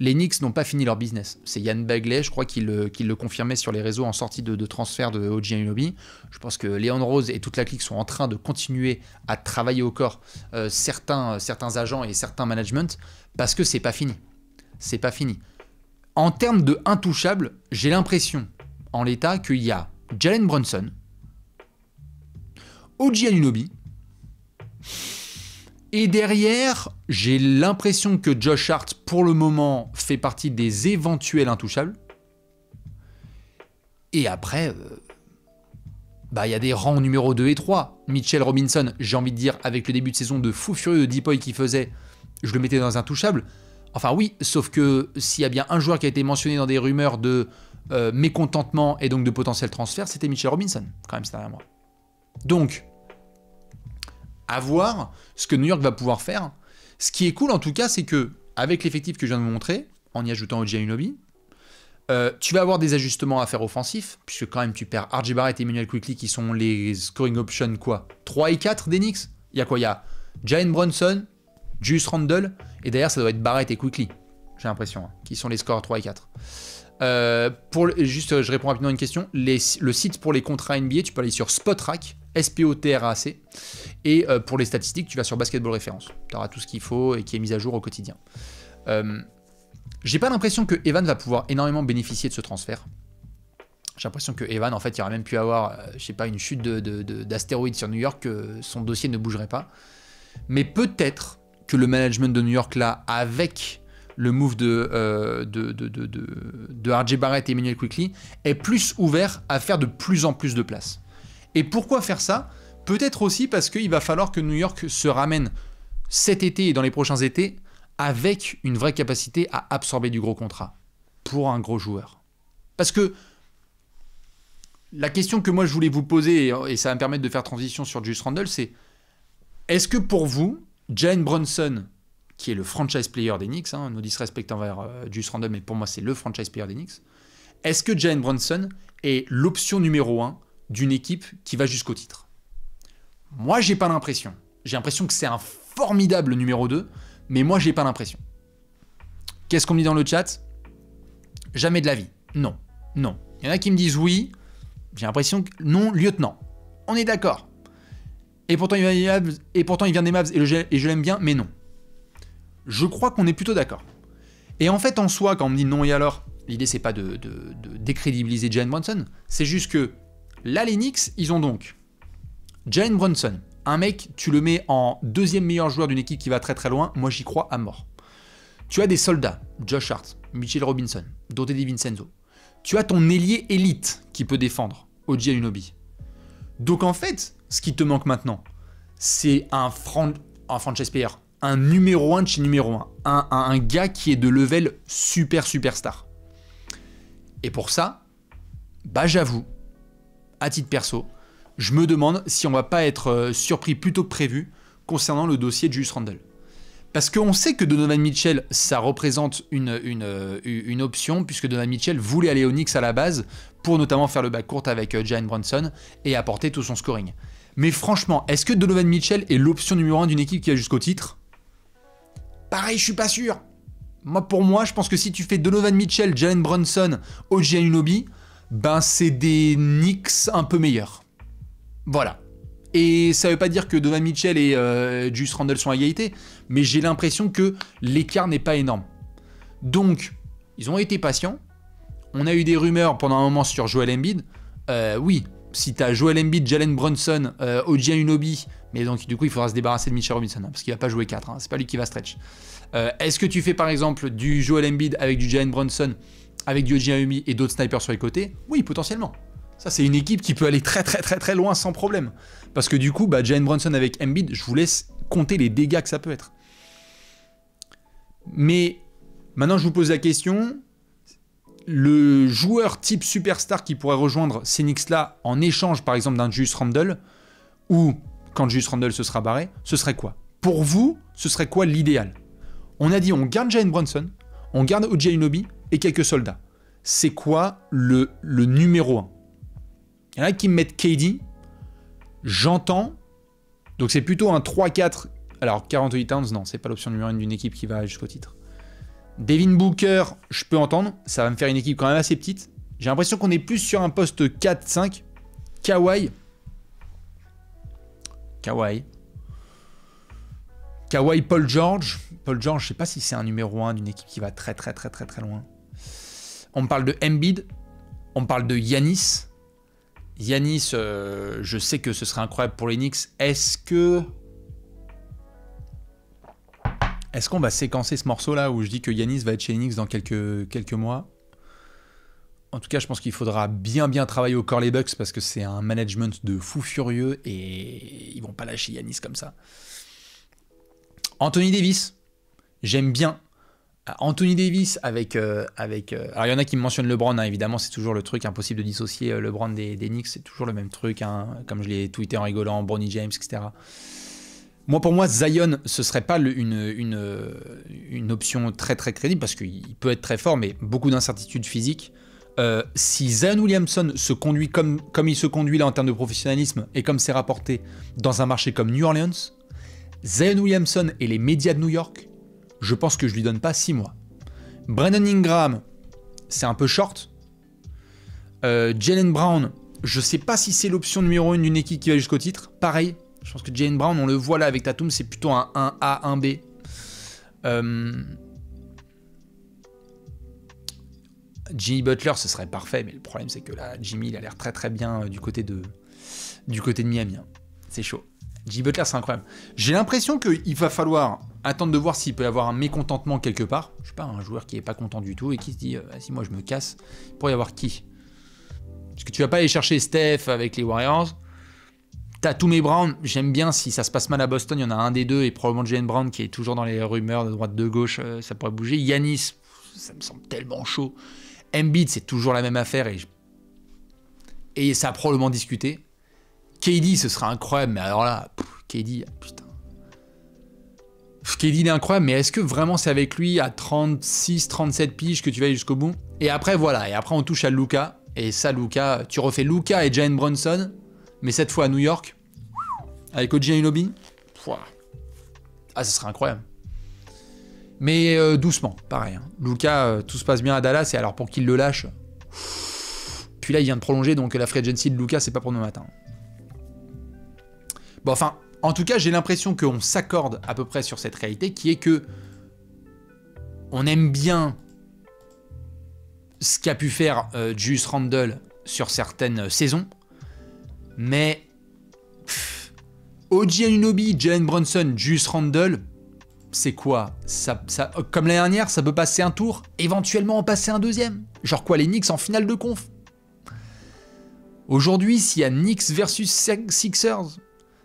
Les Knicks n'ont pas fini leur business. C'est Yann Bagley, je crois qu'il le confirmait sur les réseaux en sortie de transfert de OG Anunoby. Je pense que Léon Rose et toute la clique sont en train de continuer à travailler au corps certains agents et certains managements parce que c'est pas fini. C'est pas fini. En termes de intouchables, j'ai l'impression en l'état qu'il y a Jalen Brunson, OG Anunoby, et derrière, j'ai l'impression que Josh Hart, pour le moment, fait partie des éventuels intouchables. Et après, y a des rangs numéro 2 et 3. Mitchell Robinson, j'ai envie de dire, avec le début de saison de fou furieux de Depoy qu'il faisait, je le mettais dans un intouchable. Enfin oui, sauf que s'il y a bien un joueur qui a été mentionné dans des rumeurs de mécontentement et donc de potentiel transfert, c'était Mitchell Robinson, quand même, c'est derrière moi. Donc, à voir ce que New York va pouvoir faire. Ce qui est cool en tout cas, c'est que avec l'effectif que je viens de vous montrer, en y ajoutant OG Anunoby, tu vas avoir des ajustements à faire offensifs, puisque quand même tu perds RJ Barrett et Immanuel Quickley qui sont les scoring options 3 et 4 des Knicks. Il y a quoi? Il y a Jalen Brunson, Julius Randle, et derrière ça doit être Barrett et Quickley, j'ai l'impression, qui sont les scores 3 et 4. Je réponds rapidement à une question. Le site pour les contrats NBA, tu peux aller sur Spotrac, SPOTRAC, et pour les statistiques, tu vas sur Basketball Référence. Tu auras tout ce qu'il faut et qui est mis à jour au quotidien. J'ai pas l'impression que Evan va pouvoir énormément bénéficier de ce transfert. J'ai l'impression que Evan, en fait, il aurait même pu avoir, je sais pas, une chute d'astéroïdes sur New York, que son dossier ne bougerait pas. Mais peut-être que le management de New York, là, avec le move de RJ Barrett et Immanuel Quickley, est plus ouvert à faire de plus en plus de place. Et pourquoi faire ça? Peut-être aussi parce qu'il va falloir que New York se ramène cet été et dans les prochains étés avec une vraie capacité à absorber du gros contrat pour un gros joueur. Parce que la question que moi je voulais vous poser, et ça va me permettre de faire transition sur Julius Randle, c'est est-ce que pour vous, Jalen Brunson, qui est le franchise player des Knicks, no disrespect envers Julius Randle, mais pour moi c'est le franchise player des Knicks, est-ce que Jalen Brunson est l'option numéro 1 d'une équipe qui va jusqu'au titre? Moi, j'ai pas l'impression. J'ai l'impression que c'est un formidable numéro 2, mais moi, j'ai pas l'impression. Qu'est-ce qu'on me dit dans le chat? Jamais de la vie. Non. Non. Il y en a qui me disent oui. J'ai l'impression que non, lieutenant. On est d'accord. Et pourtant, il vient des Mavs et je l'aime bien, mais non. Je crois qu'on est plutôt d'accord. Et en fait, en soi, quand on me dit non et alors, l'idée, c'est pas de décrédibiliser Jalen Brunson, c'est juste que là, les Knicks, ils ont donc Jalen Brunson, un mec, tu le mets en deuxième meilleur joueur d'une équipe qui va très très loin, moi j'y crois à mort. Tu as des soldats, Josh Hart, Mitchell Robinson, Dante DiVincenzo. Tu as ton ailier élite qui peut défendre, OG Anunoby. Donc en fait, ce qui te manque maintenant, c'est un franchise player, un numéro 1 de chez numéro 1, un gars qui est de level superstar. Et pour ça, bah j'avoue, à titre perso, je me demande si on va pas être surpris plus tôt que prévu concernant le dossier de Julius Randle. Parce qu'on sait que Donovan Mitchell, ça représente une option, puisque Donovan Mitchell voulait aller aux Knicks à la base, pour notamment faire le backcourt avec Jalen Brunson et apporter tout son scoring. Mais franchement, est-ce que Donovan Mitchell est l'option numéro 1 d'une équipe qui va jusqu'au titre? Pareil, je suis pas sûr. Pour moi, je pense que si tu fais Donovan Mitchell, Jalen Brunson, OG Anunoby, ben c'est des Knicks un peu meilleurs. Voilà. Et ça veut pas dire que Donovan Mitchell et Julius Randle sont à égalité, mais j'ai l'impression que l'écart n'est pas énorme. Donc, ils ont été patients. On a eu des rumeurs pendant un moment sur Joel Embiid. Oui, si tu as Joel Embiid, Jalen Brunson, OG Anunoby, mais donc du coup il faudra se débarrasser de Mitchell Robinson, parce qu'il va pas jouer 4, c'est pas lui qui va stretch. Est-ce que tu fais par exemple du Joel Embiid avec du Jalen Brunson, avec du OG Anunoby et d'autres snipers sur les côtés? Oui, potentiellement. Ça, c'est une équipe qui peut aller très loin sans problème. Parce que du coup, bah, Jalen Brunson avec Embiid, je vous laisse compter les dégâts que ça peut être. Mais maintenant, je vous pose la question. Le joueur type superstar qui pourrait rejoindre ces Knicks-là en échange, par exemple, d'un Julius Randle, ou quand Julius Randle se sera barré, ce serait quoi? Pour vous, ce serait quoi l'idéal? On a dit, on garde Jalen Brunson, on garde OG Anunoby et quelques soldats. C'est quoi le numéro 1? Il y en a qui me mettent KD, j'entends, donc c'est plutôt un 3-4, alors 48 Towns, non, c'est pas l'option numéro 1 d'une équipe qui va jusqu'au titre. Devin Booker, je peux entendre, ça va me faire une équipe quand même assez petite. J'ai l'impression qu'on est plus sur un poste 4-5. Kawhi, Paul George, je sais pas si c'est un numéro 1 d'une équipe qui va très loin. On me parle de Embiid, on me parle de Giannis. Giannis, je sais que ce serait incroyable pour les Knicks. Est-ce qu'on va séquencer ce morceau-là où je dis que Giannis va être chez les Knicks dans quelques mois? En tout cas, je pense qu'il faudra bien travailler au corps les Bucks parce que c'est un management de fou furieux et ils vont pas lâcher Giannis comme ça. Anthony Davis, j'aime bien. Anthony Davis avec alors il y en a qui me mentionnent LeBron, hein, évidemment c'est toujours le truc impossible de dissocier LeBron des Knicks, c'est toujours le même truc, hein, comme je l'ai tweeté en rigolant, Bronny James, etc. Pour moi, Zion, ce serait pas une option très crédible parce qu'il peut être très fort, mais beaucoup d'incertitudes physiques. Si Zion Williamson se conduit comme il se conduit là en termes de professionnalisme et comme c'est rapporté dans un marché comme New Orleans, Zion Williamson et les médias de New York, je pense que je lui donne pas 6 mois. Brandon Ingram, c'est un peu short. Jaylen Brown, je sais pas si c'est l'option numéro 1 d'une équipe qui va jusqu'au titre. Pareil, je pense que Jaylen Brown, on le voit là avec Tatum, c'est plutôt un 1A, 1B. Jimmy Butler, ce serait parfait, mais le problème c'est que là, Jimmy, il a l'air très bien du côté de Miami. Hein. C'est chaud. Jimmy Butler, c'est incroyable. J'ai l'impression qu'il va falloir attendre de voir s'il peut y avoir un mécontentement quelque part. Je sais pas, un joueur qui est pas content du tout et qui se dit si moi je me casse, il pourrait y avoir qui? Parce que tu vas pas aller chercher Steph avec les Warriors. Tatum et Brown, j'aime bien si ça se passe mal à Boston, il y en a un des deux et probablement Jaylen Brown qui est toujours dans les rumeurs de droite de gauche, ça pourrait bouger. Giannis, ça me semble tellement chaud. Embiid, c'est toujours la même affaire et ça a probablement discuté. KD, ce sera incroyable, mais alors là, KD, putain. KD, il est incroyable, mais est-ce que vraiment c'est avec lui à 36, 37 piges que tu vas aller jusqu'au bout? Et après, voilà, et après on touche à Luka, et ça, Luka, tu refais Luka et Jalen Brunson, mais cette fois à New York, avec OG Anunoby, ah, ça serait incroyable. Mais doucement, pareil. Hein. Luka, tout se passe bien à Dallas, et alors pour qu'il le lâche, puis là, il vient de prolonger, donc la free agency de Luka, c'est pas pour demain matin. Bon, enfin, en tout cas, j'ai l'impression qu'on s'accorde à peu près sur cette réalité, qui est que on aime bien ce qu'a pu faire Julius Randle sur certaines saisons, mais OG Anunoby, Jalen Brunson, Julius Randle, c'est quoi ça, comme l'année dernière, ça peut passer un tour, éventuellement en passer un deuxième. Genre quoi, les Knicks en finale de conf? Aujourd'hui, s'il y a Knicks versus Sixers,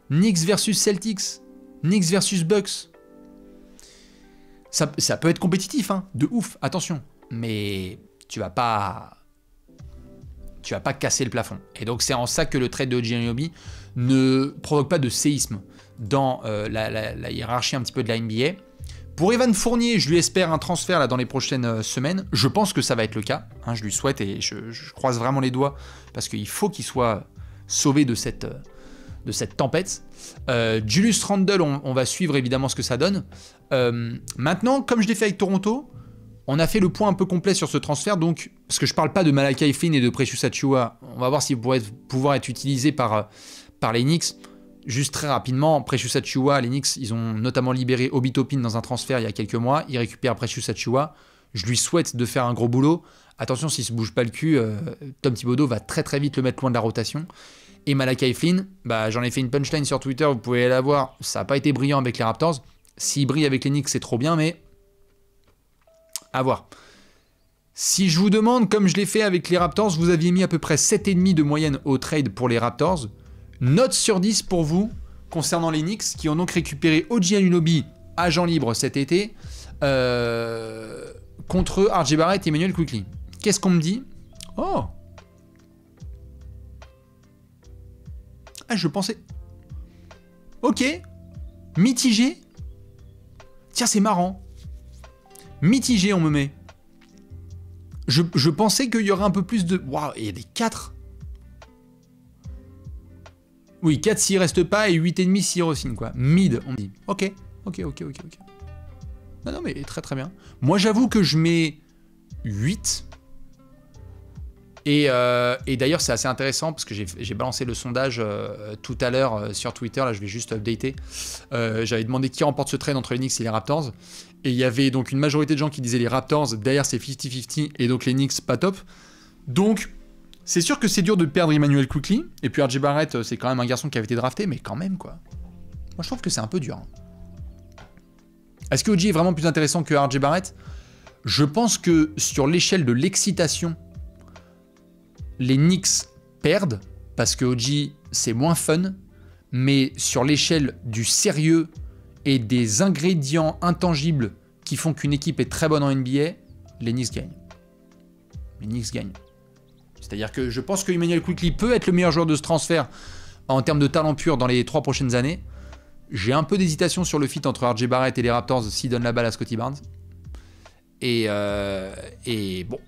Knicks versus Celtics, Knicks versus Bucks, ça peut être compétitif, hein, de ouf, attention. Mais tu vas pas casser le plafond. Et donc c'est en ça que le trade de OG Anunoby ne provoque pas de séisme dans la hiérarchie un petit peu de la NBA. Pour Evan Fournier, je lui espère un transfert là, dans les prochaines semaines. Je pense que ça va être le cas. Hein, je lui souhaite et je croise vraiment les doigts parce qu'il faut qu'il soit sauvé de cette tempête. Julius Randle, on va suivre évidemment ce que ça donne. Maintenant, comme je l'ai fait avec Toronto, on a fait le point un peu complet sur ce transfert, donc, parce que je ne parle pas de Malachi Flynn et de Precious Achiuwa. On va voir s'ils pourraient pouvoir être utilisés par les Knicks. Juste très rapidement, Precious Achiuwa, les Knicks, ils ont notamment libéré Obi Toppin dans un transfert il y a quelques mois. Ils récupèrent Precious Achiuwa. Je lui souhaite de faire un gros boulot. Attention, s'il ne se bouge pas le cul, Tom Thibodeau va très très vite le mettre loin de la rotation. Et Malachi Flynn, bah, j'en ai fait une punchline sur Twitter, vous pouvez la voir. Ça n'a pas été brillant avec les Raptors. S'il brille avec les Knicks, c'est trop bien, mais à voir. Si je vous demande, comme je l'ai fait avec les Raptors, vous aviez mis à peu près 7,5 de moyenne au trade pour les Raptors. Note sur 10 pour vous, concernant les Knicks, qui ont donc récupéré OG Anunoby, agent libre cet été, contre RJ Barrett et Emmanuel Quickley. Qu'est-ce qu'on me dit? Oh! Ah, je pensais... Ok. Mitigé. Tiens, c'est marrant. Mitigé, on me met. Je pensais qu'il y aurait un peu plus de... Waouh, il y a des 4. Oui, 4 s'il reste pas et 8,5 s'il re-signe, quoi. Mid, on me dit. Ok. Non, mais très très bien. Moi, j'avoue que je mets 8. Et d'ailleurs, c'est assez intéressant parce que j'ai balancé le sondage tout à l'heure sur Twitter. Là, je vais juste updater. J'avais demandé qui remporte ce trade entre les Knicks et les Raptors. Et il y avait donc une majorité de gens qui disaient les Raptors. Derrière, c'est 50-50. Et donc, les Knicks, pas top. Donc, c'est sûr que c'est dur de perdre Emmanuel Quickley. Et puis, RJ Barrett, c'est quand même un garçon qui avait été drafté. Mais quand même, quoi. Moi, je trouve que c'est un peu dur. Est-ce que OG est vraiment plus intéressant que RJ Barrett? Je pense que sur l'échelle de l'excitation, les Knicks perdent parce que OG c'est moins fun, mais sur l'échelle du sérieux et des ingrédients intangibles qui font qu'une équipe est très bonne en NBA, les Knicks gagnent. Les Knicks gagnent. C'est-à-dire que je pense que Emmanuel Quickley peut être le meilleur joueur de ce transfert en termes de talent pur dans les 3 prochaines années. J'ai un peu d'hésitation sur le fit entre RJ Barrett et les Raptors s'ils donnent la balle à Scottie Barnes. Et bon.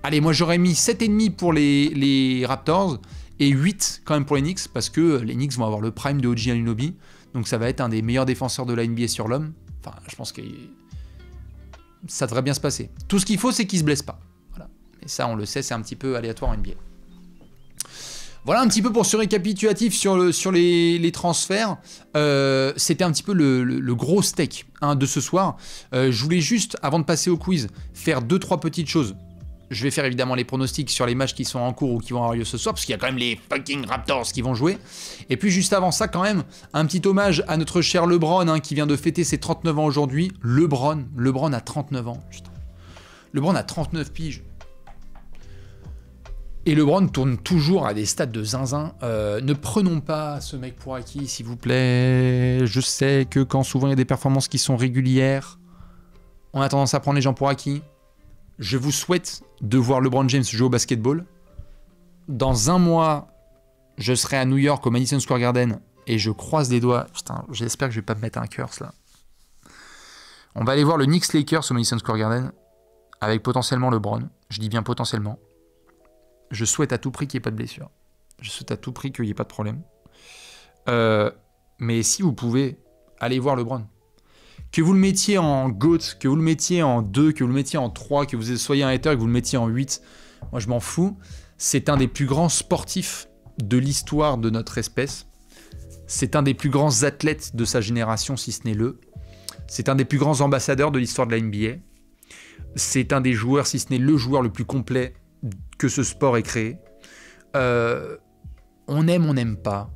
Allez, moi j'aurais mis 7,5 pour les Raptors et 8 quand même pour les Knicks parce que les Knicks vont avoir le prime de OG Anunoby. Donc ça va être un des meilleurs défenseurs de la NBA sur l'homme. Enfin, je pense que ça devrait bien se passer. Tout ce qu'il faut, c'est qu'il se blesse pas. Voilà. Et ça, on le sait, c'est un petit peu aléatoire en NBA. Voilà un petit peu pour ce récapitulatif sur les transferts. C'était un petit peu le gros steak de ce soir. Je voulais juste, avant de passer au quiz, faire 2-3 petites choses. Je vais faire évidemment les pronostics sur les matchs qui sont en cours ou qui vont avoir lieu ce soir, parce qu'il y a quand même les fucking Raptors qui vont jouer. Et puis juste avant ça, quand même, un petit hommage à notre cher LeBron, qui vient de fêter ses 39 ans aujourd'hui. LeBron a 39 ans. Putain. LeBron a 39 piges. Et LeBron tourne toujours à des stades de zinzin. Ne prenons pas ce mec pour acquis, s'il vous plaît. Je sais que quand souvent il y a des performances qui sont régulières, on a tendance à prendre les gens pour acquis. Je vous souhaite de voir LeBron James jouer au basketball. Dans un mois, je serai à New York au Madison Square Garden et je croise les doigts. Putain, j'espère que je vais pas me mettre un curse là. On va aller voir le Knicks Lakers au Madison Square Garden avec potentiellement LeBron. Je dis bien potentiellement. Je souhaite à tout prix qu'il n'y ait pas de blessure. Je souhaite à tout prix qu'il n'y ait pas de problème. Mais si vous pouvez, allez voir LeBron. Que vous le mettiez en GOAT, que vous le mettiez en 2, que vous le mettiez en 3, que vous soyez un hater, que vous le mettiez en 8, moi je m'en fous. C'est un des plus grands sportifs de l'histoire de notre espèce. C'est un des plus grands athlètes de sa génération, si ce n'est le. C'est un des plus grands ambassadeurs de l'histoire de la NBA. C'est un des joueurs, si ce n'est le joueur le plus complet que ce sport ait créé. On aime, on n'aime pas.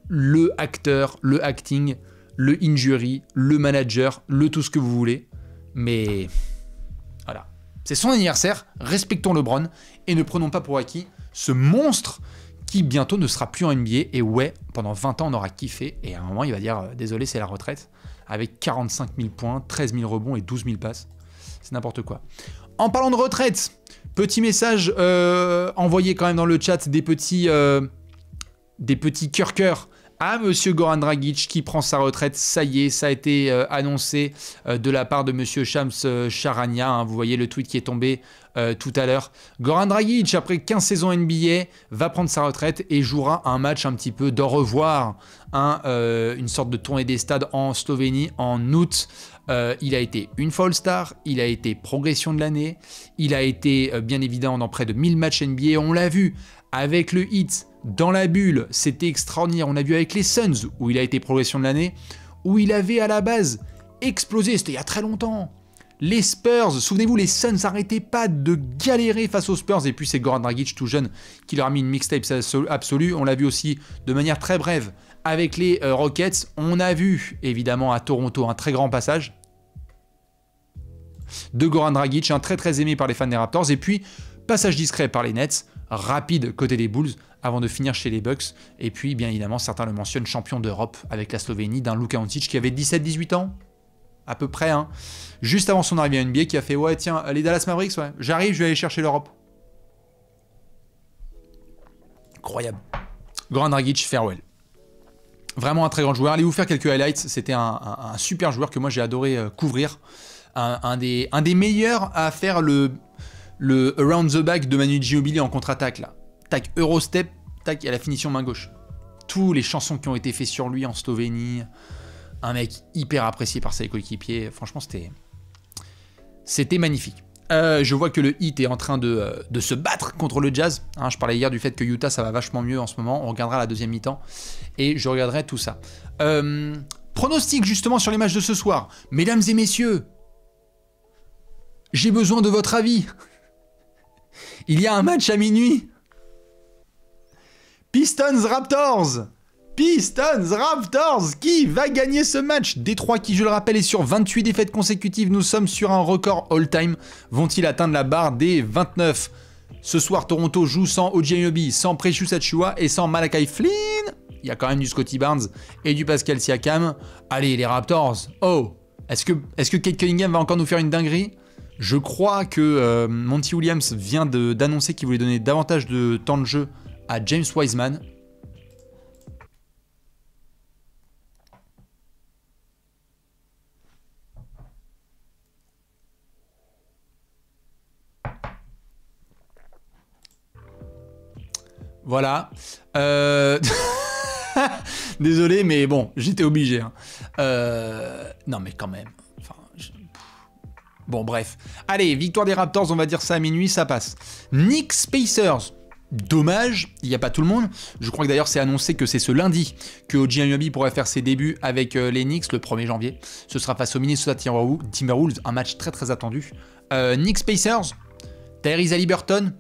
Le acteur, le acting, le injury, le manager, le tout ce que vous voulez. Mais voilà. C'est son anniversaire, respectons LeBron et ne prenons pas pour acquis ce monstre qui bientôt ne sera plus en NBA. Et ouais, pendant 20 ans, on aura kiffé. Et à un moment, il va dire « Désolé, c'est la retraite » avec 45 000 points, 13 000 rebonds et 12 000 passes. C'est n'importe quoi. En parlant de retraite, petit message envoyé quand même dans le chat des petits cœurs à Monsieur Goran Dragic qui prend sa retraite. Ça y est, ça a été annoncé de la part de Monsieur Shams Charania. Hein, vous voyez le tweet qui est tombé tout à l'heure. Goran Dragic, après 15 saisons NBA, va prendre sa retraite et jouera un match un petit peu d'au revoir. Hein, une sorte de tournée des stades en Slovénie en août. Il a été une fois All-Star, il a été progression de l'année, il a été bien évidemment dans près de 1000 matchs NBA. On l'a vu avec le Heat, dans la bulle, c'était extraordinaire. On a vu avec les Suns, où il a été progression de l'année, où il avait à la base explosé, c'était il y a très longtemps. Les Spurs, souvenez-vous, les Suns n'arrêtaient pas de galérer face aux Spurs, et puis c'est Goran Dragic tout jeune qui leur a mis une mixtape absolue. On l'a vu aussi de manière très brève avec les Rockets. On a vu évidemment à Toronto un très grand passage de Goran Dragic, un très aimé par les fans des Raptors, et puis passage discret par les Nets, rapide côté des Bulls, avant de finir chez les Bucks. Et puis, bien évidemment, certains le mentionnent, champion d'Europe avec la Slovénie, d'un Luka Doncic qui avait 17-18 ans, à peu près, hein, juste avant son arrivée à NBA, qui a fait « Ouais, tiens, les Dallas Mavericks, ouais, j'arrive, je vais aller chercher l'Europe. » Incroyable. Goran Dragic, farewell. Vraiment un très grand joueur. Allez vous faire quelques highlights. C'était un super joueur que moi j'ai adoré couvrir. Un des meilleurs à faire le around the back de Manu Ginobili en contre-attaque là. Tac, Eurostep, tac, à la finition main gauche. Tous les chansons qui ont été faites sur lui en Slovénie. Un mec hyper apprécié par ses coéquipiers. Franchement, c'était magnifique. Je vois que le Heat est en train de se battre contre le Jazz. Hein, je parlais hier du fait que Utah, ça va vachement mieux en ce moment. On regardera la deuxième mi-temps et je regarderai tout ça. Pronostic justement sur les matchs de ce soir. Mesdames et messieurs, j'ai besoin de votre avis. Il y a un match à minuit. Pistons-Raptors. Pistons-Raptors. Qui va gagner ce match? Détroit qui, je le rappelle, est sur 28 défaites consécutives. Nous sommes sur un record all-time. Vont-ils atteindre la barre des 29? Ce soir, Toronto joue sans OG Anunoby, sans Precious Achiuwa et sans Malachi Flynn. Il y a quand même du Scottie Barnes et du Pascal Siakam. Allez, les Raptors. Oh, est-ce que Kate Cunningham va encore nous faire une dinguerie? Je crois que Monty Williams vient d'annoncer qu'il voulait donner davantage de temps de jeu à James Wiseman. Voilà. Désolé, mais bon, j'étais obligé. Hein. Non, mais quand même. Enfin, bon, bref. Allez, victoire des Raptors, on va dire ça à minuit, ça passe. Knicks Pacers. Dommage, il n'y a pas tout le monde. Je crois que d'ailleurs c'est annoncé que c'est ce lundi que OG Anunoby pourrait faire ses débuts avec les Knicks le 1er janvier. Ce sera face au Minnesota Timberwolves, un match très attendu. Knicks Pacers, Tyrese Haliburton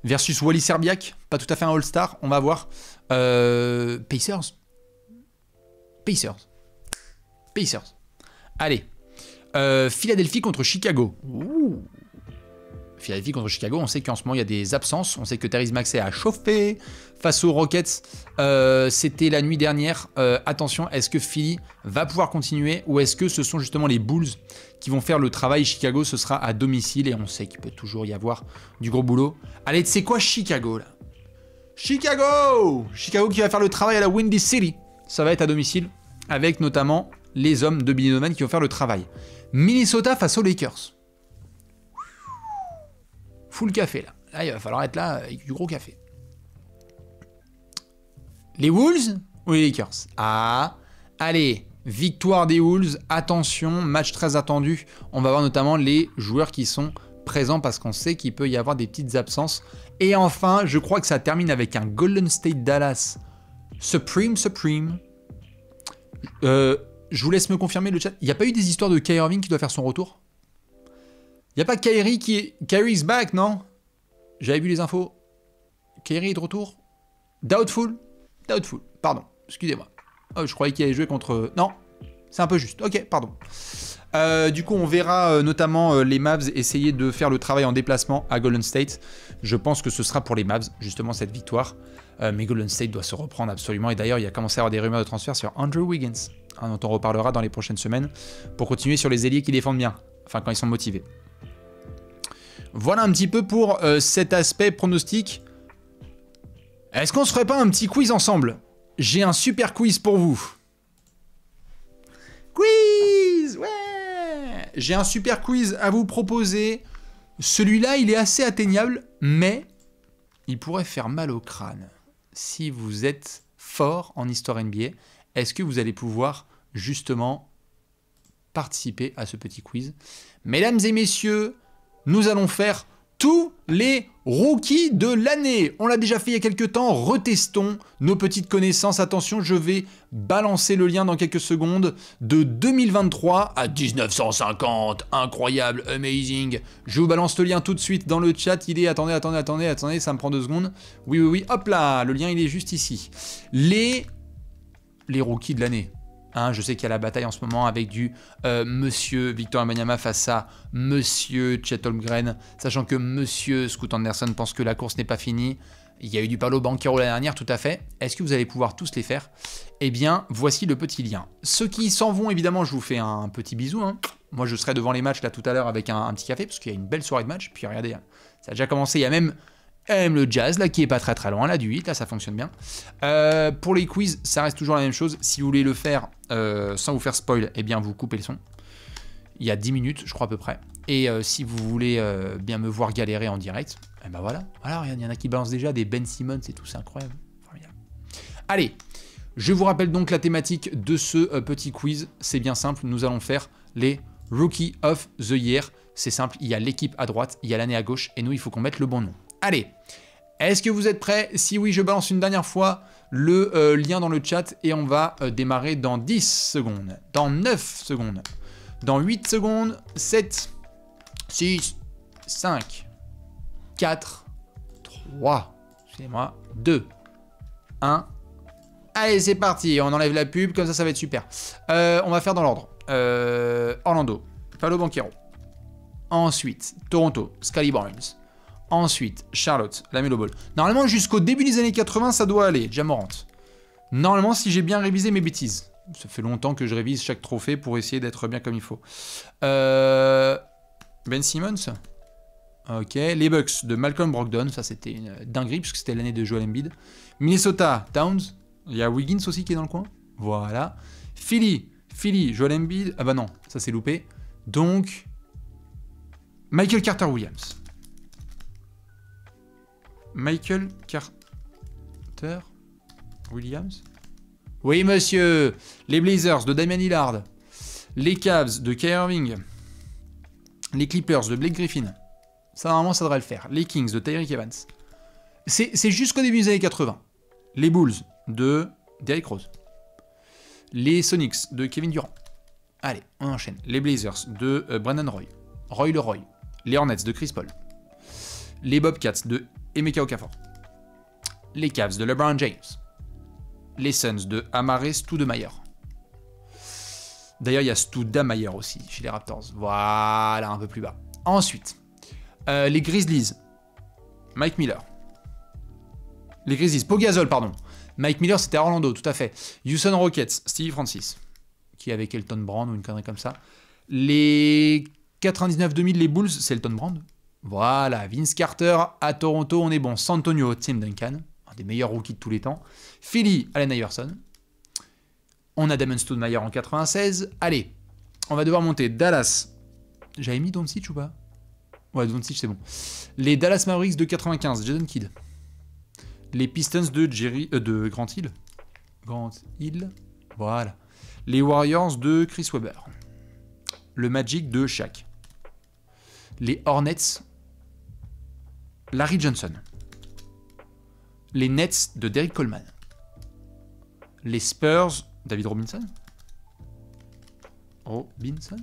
versus Wally Serbiak, pas tout à fait un All-Star, on va voir. Pacers. Allez, Philadelphie contre Chicago. Ouh. Philadelphie contre Chicago, on sait qu'en ce moment il y a des absences, on sait que Tyrese Maxey a chauffé face aux Rockets, c'était la nuit dernière. Attention, est-ce que Philly va pouvoir continuer ou est-ce que ce sont justement les Bulls qui vont faire le travail? Chicago, ce sera à domicile et on sait qu'il peut toujours y avoir du gros boulot. Allez, tu sais quoi, Chicago là? Chicago qui va faire le travail à la Windy City, ça va être à domicile avec notamment les hommes de Billy Donovan qui vont faire le travail. Minnesota face aux Lakers. Full café là. Là, il va falloir être là avec du gros café. Les Wolves ou les Lakers? Ah, allez, victoire des Wolves. Attention, match très attendu. On va voir notamment les joueurs qui sont présents parce qu'on sait qu'il peut y avoir des petites absences. Et enfin, je crois que ça termine avec un Golden State Dallas Supreme. Je vous laisse me confirmer le chat. Il n'y a pas eu des histoires de Kyrie Irving qui doit faire son retour? Il n'y a pas Kyrie qui est... Kyrie's back, non? J'avais vu les infos. Kyrie est de retour? Doubtful, pardon, excusez-moi. Oh, je croyais qu'il allait jouer contre... Non, c'est un peu juste. Ok, pardon. Du coup, on verra notamment les Mavs essayer de faire le travail en déplacement à Golden State. Je pense que ce sera pour les Mavs, justement, cette victoire. Mais Golden State doit se reprendre absolument. Et d'ailleurs, il y a commencé à y avoir des rumeurs de transfert sur Andrew Wiggins, hein, dont on reparlera dans les prochaines semaines, pour continuer sur les ailiers qui défendent bien, enfin quand ils sont motivés. Voilà un petit peu pour cet aspect pronostic. Est-ce qu'on se ferait pas un petit quiz ensemble? J'ai un super quiz pour vous. Quiz, ouais. J'ai un super quiz à vous proposer. Celui-là, il est assez atteignable, mais il pourrait faire mal au crâne. Si vous êtes fort en histoire NBA, est-ce que vous allez pouvoir justement participer à ce petit quiz? Mesdames et messieurs, nous allons faire tous les rookies de l'année. On l'a déjà fait il y a quelques temps, retestons nos petites connaissances. Attention, je vais balancer le lien dans quelques secondes de 2023 à 1950. Incroyable, amazing. Je vous balance le lien tout de suite dans le chat. Il est, attendez, ça me prend 2 secondes. Oui, hop là, le lien il est juste ici. Les rookies de l'année. Hein, je sais qu'il y a la bataille en ce moment avec du Monsieur Victor Wembanyama face à Monsieur Chet Holmgren, sachant que Monsieur Scoot Anderson pense que la course n'est pas finie. Il y a eu du Paolo Banchero l'année dernière, tout à fait. Est-ce que vous allez pouvoir tous les faire? Eh bien, voici le petit lien. Ceux qui s'en vont, évidemment, je vous fais un petit bisou. Hein. Moi, je serai devant les matchs là tout à l'heure avec un petit café, parce qu'il y a une belle soirée de match. Puis regardez, ça a déjà commencé, il y a même le Jazz, là, qui est pas très loin, là, du 8, là, ça fonctionne bien. Pour les quiz, ça reste toujours la même chose. Si vous voulez le faire sans vous faire spoil, eh bien, vous coupez le son. Il y a 10 minutes, je crois, à peu près. Et si vous voulez bien me voir galérer en direct, eh ben voilà. Alors, il y en a qui balancent déjà des Ben Simmons et tout, c'est incroyable. Formidable. Allez, je vous rappelle donc la thématique de ce petit quiz. C'est bien simple, nous allons faire les Rookie of the Year. C'est simple, il y a l'équipe à droite, il y a l'année à gauche, et nous, il faut qu'on mette le bon nom. Allez, est-ce que vous êtes prêts? Si oui, je balance une dernière fois le lien dans le chat et on va démarrer dans 10 secondes, dans 9 secondes, dans 8 secondes, 7, 6, 5, 4, 3, excusez-moi, 2, 1. Allez, c'est parti, on enlève la pub, comme ça va être super. On va faire dans l'ordre. Orlando, Paolo Banchero. Ensuite, Toronto, Scottie Barnes. Ensuite, Charlotte, LaMelo Ball. Normalement, jusqu'au début des années 80, ça doit aller. Ja Morant. Normalement, si j'ai bien révisé mes bêtises. Ça fait longtemps que je révise chaque trophée pour essayer d'être bien comme il faut. Ben Simmons. Ok. Les Bucks de Malcolm Brogdon. Ça, c'était une dinguerie puisque c'était l'année de Joel Embiid. Minnesota, Towns. Il y a Wiggins aussi qui est dans le coin. Voilà. Philly, Joel Embiid. Ah bah non, ça c'est loupé. Donc, Michael Carter Williams. Michael Carter Williams. Oui, monsieur. Les Blazers de Damian Lillard. Les Cavs de Kyrie Irving. Les Clippers de Blake Griffin. Ça, normalement, ça devrait le faire. Les Kings de Tyreke Evans. C'est jusqu'au début des années 80. Les Bulls de Derrick Rose. Les Sonics de Kevin Durant. Allez, on enchaîne. Les Blazers de Brandon Roy. Roy le Roy. Les Hornets de Chris Paul. Les Bobcats de Emeka Okafor. Les Cavs de LeBron James. Les Suns de Amare Stoudemire. D'ailleurs, il y a Stoudemire aussi chez les Raptors. Voilà, un peu plus bas. Ensuite, les Grizzlies. Mike Miller. Les Grizzlies. Pau Gasol, pardon. Mike Miller, c'était à Orlando, tout à fait. Houston Rockets. Steve Francis. Qui est avec Elton Brand ou une connerie comme ça. Les 99-2000, les Bulls, c'est Elton Brand. Voilà, Vince Carter à Toronto, on est bon. San Antonio, Tim Duncan, un des meilleurs rookies de tous les temps. Philly, Allen Iverson. On a Damon Stoudemire en 96. Allez, on va devoir monter. Dallas. J'avais mis Doncic ou pas? Ouais, Doncic, c'est bon. Les Dallas Mavericks de 95, Jason Kidd. Les Pistons de Grant Hill. Grant Hill, voilà. Les Warriors de Chris Webber. Le Magic de Shaq. Les Hornets, Larry Johnson. Les Nets de Derrick Coleman. Les Spurs, David Robinson. Robinson?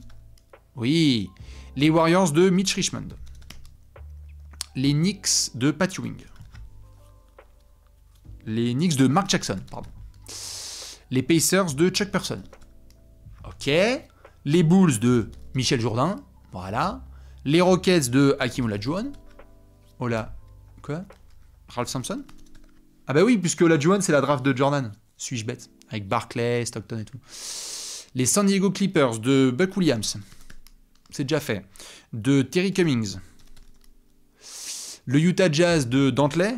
Oui. Les Warriors de Mitch Richmond. Les Knicks de Pat Ewing. Les Knicks de Mark Jackson, pardon. Les Pacers de Chuck Person. Ok. Les Bulls de Michel Jourdain. Voilà. Les Rockets de Hakeem Olajuwon. Ola. Quoi? Ralph Sampson? Ah bah oui, puisque Olajuwon, c'est la draft de Jordan. Suis-je bête? Avec Barclay, Stockton et tout. Les San Diego Clippers de Buck Williams. C'est déjà fait. De Terry Cummings. Le Utah Jazz de Dantley.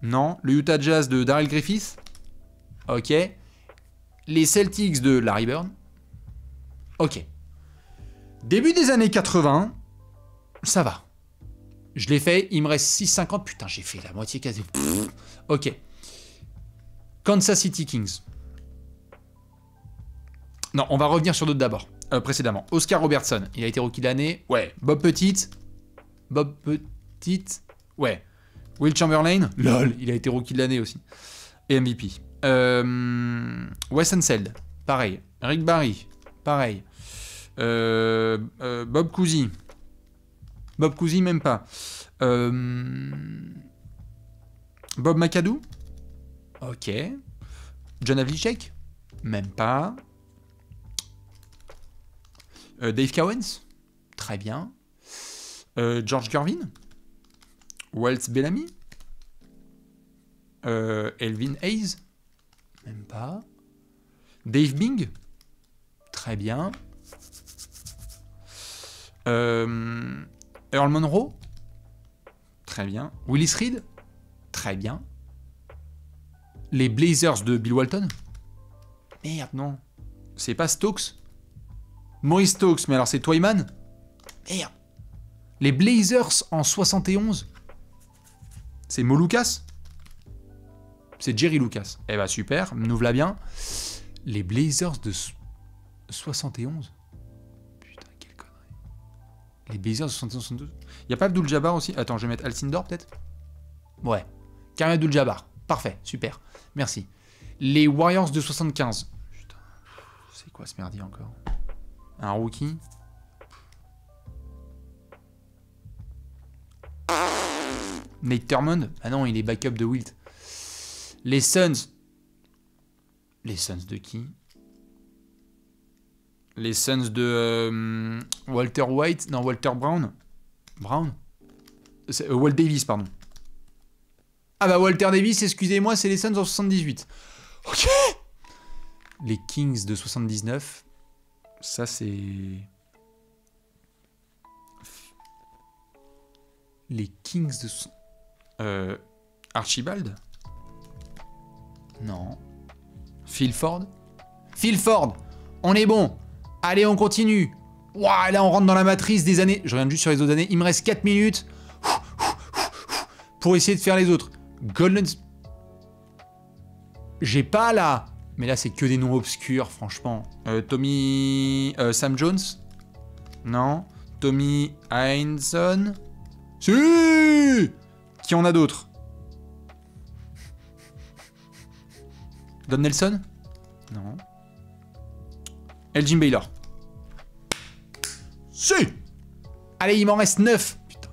Non. Le Utah Jazz de Darrell Griffith. Ok. Les Celtics de Larry Bird. Ok. Début des années 80, ça va. Je l'ai fait, il me reste 6,50. Putain, j'ai fait la moitié quasi. Ok. Kansas City Kings. Non, on va revenir sur d'autres d'abord. Précédemment. Oscar Robertson, il a été rookie de l'année. Ouais. Bob Pettit. Ouais. Will Chamberlain. Lol, il a été rookie de l'année aussi. Et MVP. Wes Unseld. Pareil. Rick Barry. Pareil. Bob Cousy. Bob Cousy, même pas. Bob McAdoo. Ok. John Havlicek. Même pas. Dave Cowens. Très bien. George Gervin. Walt Bellamy. Elvin Hayes. Même pas. Dave Bing. Très bien. Earl Monroe. Très bien. Willis Reed. Très bien. Les Blazers de Bill Walton. Merde, non. C'est pas Stokes. Maurice Stokes, mais alors c'est Twyman. Merde. Les Blazers en 71. C'est Mo Lucas. C'est Jerry Lucas. Eh bah super, nous voilà bien. Les Blazers de 71. Putain, quelle connerie. Les Blazers de 71-72. Y'a pas Abdul Jabbar aussi? Attends, je vais mettre Alcindor peut-être? Ouais. Karim Abdul Jabbar. Parfait, super. Merci. Les Warriors de 75. Putain, c'est quoi ce merdier encore? Un rookie? Nate Thurmond? Ah non, il est backup de Wilt. Les Suns. Les Suns de qui? Les Suns de Walter White? Non, Walter Brown? Brown? Walt Davis, pardon. Ah bah Walter Davis, excusez-moi, c'est les Suns en 78. Ok. Les Kings de 79. Ça, c'est... Les Kings de... Archibald? Non. Phil Ford? Phil Ford! On est bon! Allez, on continue! Ouah, là, on rentre dans la matrice des années... Je reviens juste sur les autres années. Il me reste 4 minutes pour essayer de faire les autres. Golden... J'ai pas là... Mais là, c'est que des noms obscurs, franchement. Tommy... Sam Jones? Non. Tommy Heinsohn? Si! Qui en a d'autres? Don Nelson? Non. Elgin Baylor? Si! Allez, il m'en reste 9. Putain.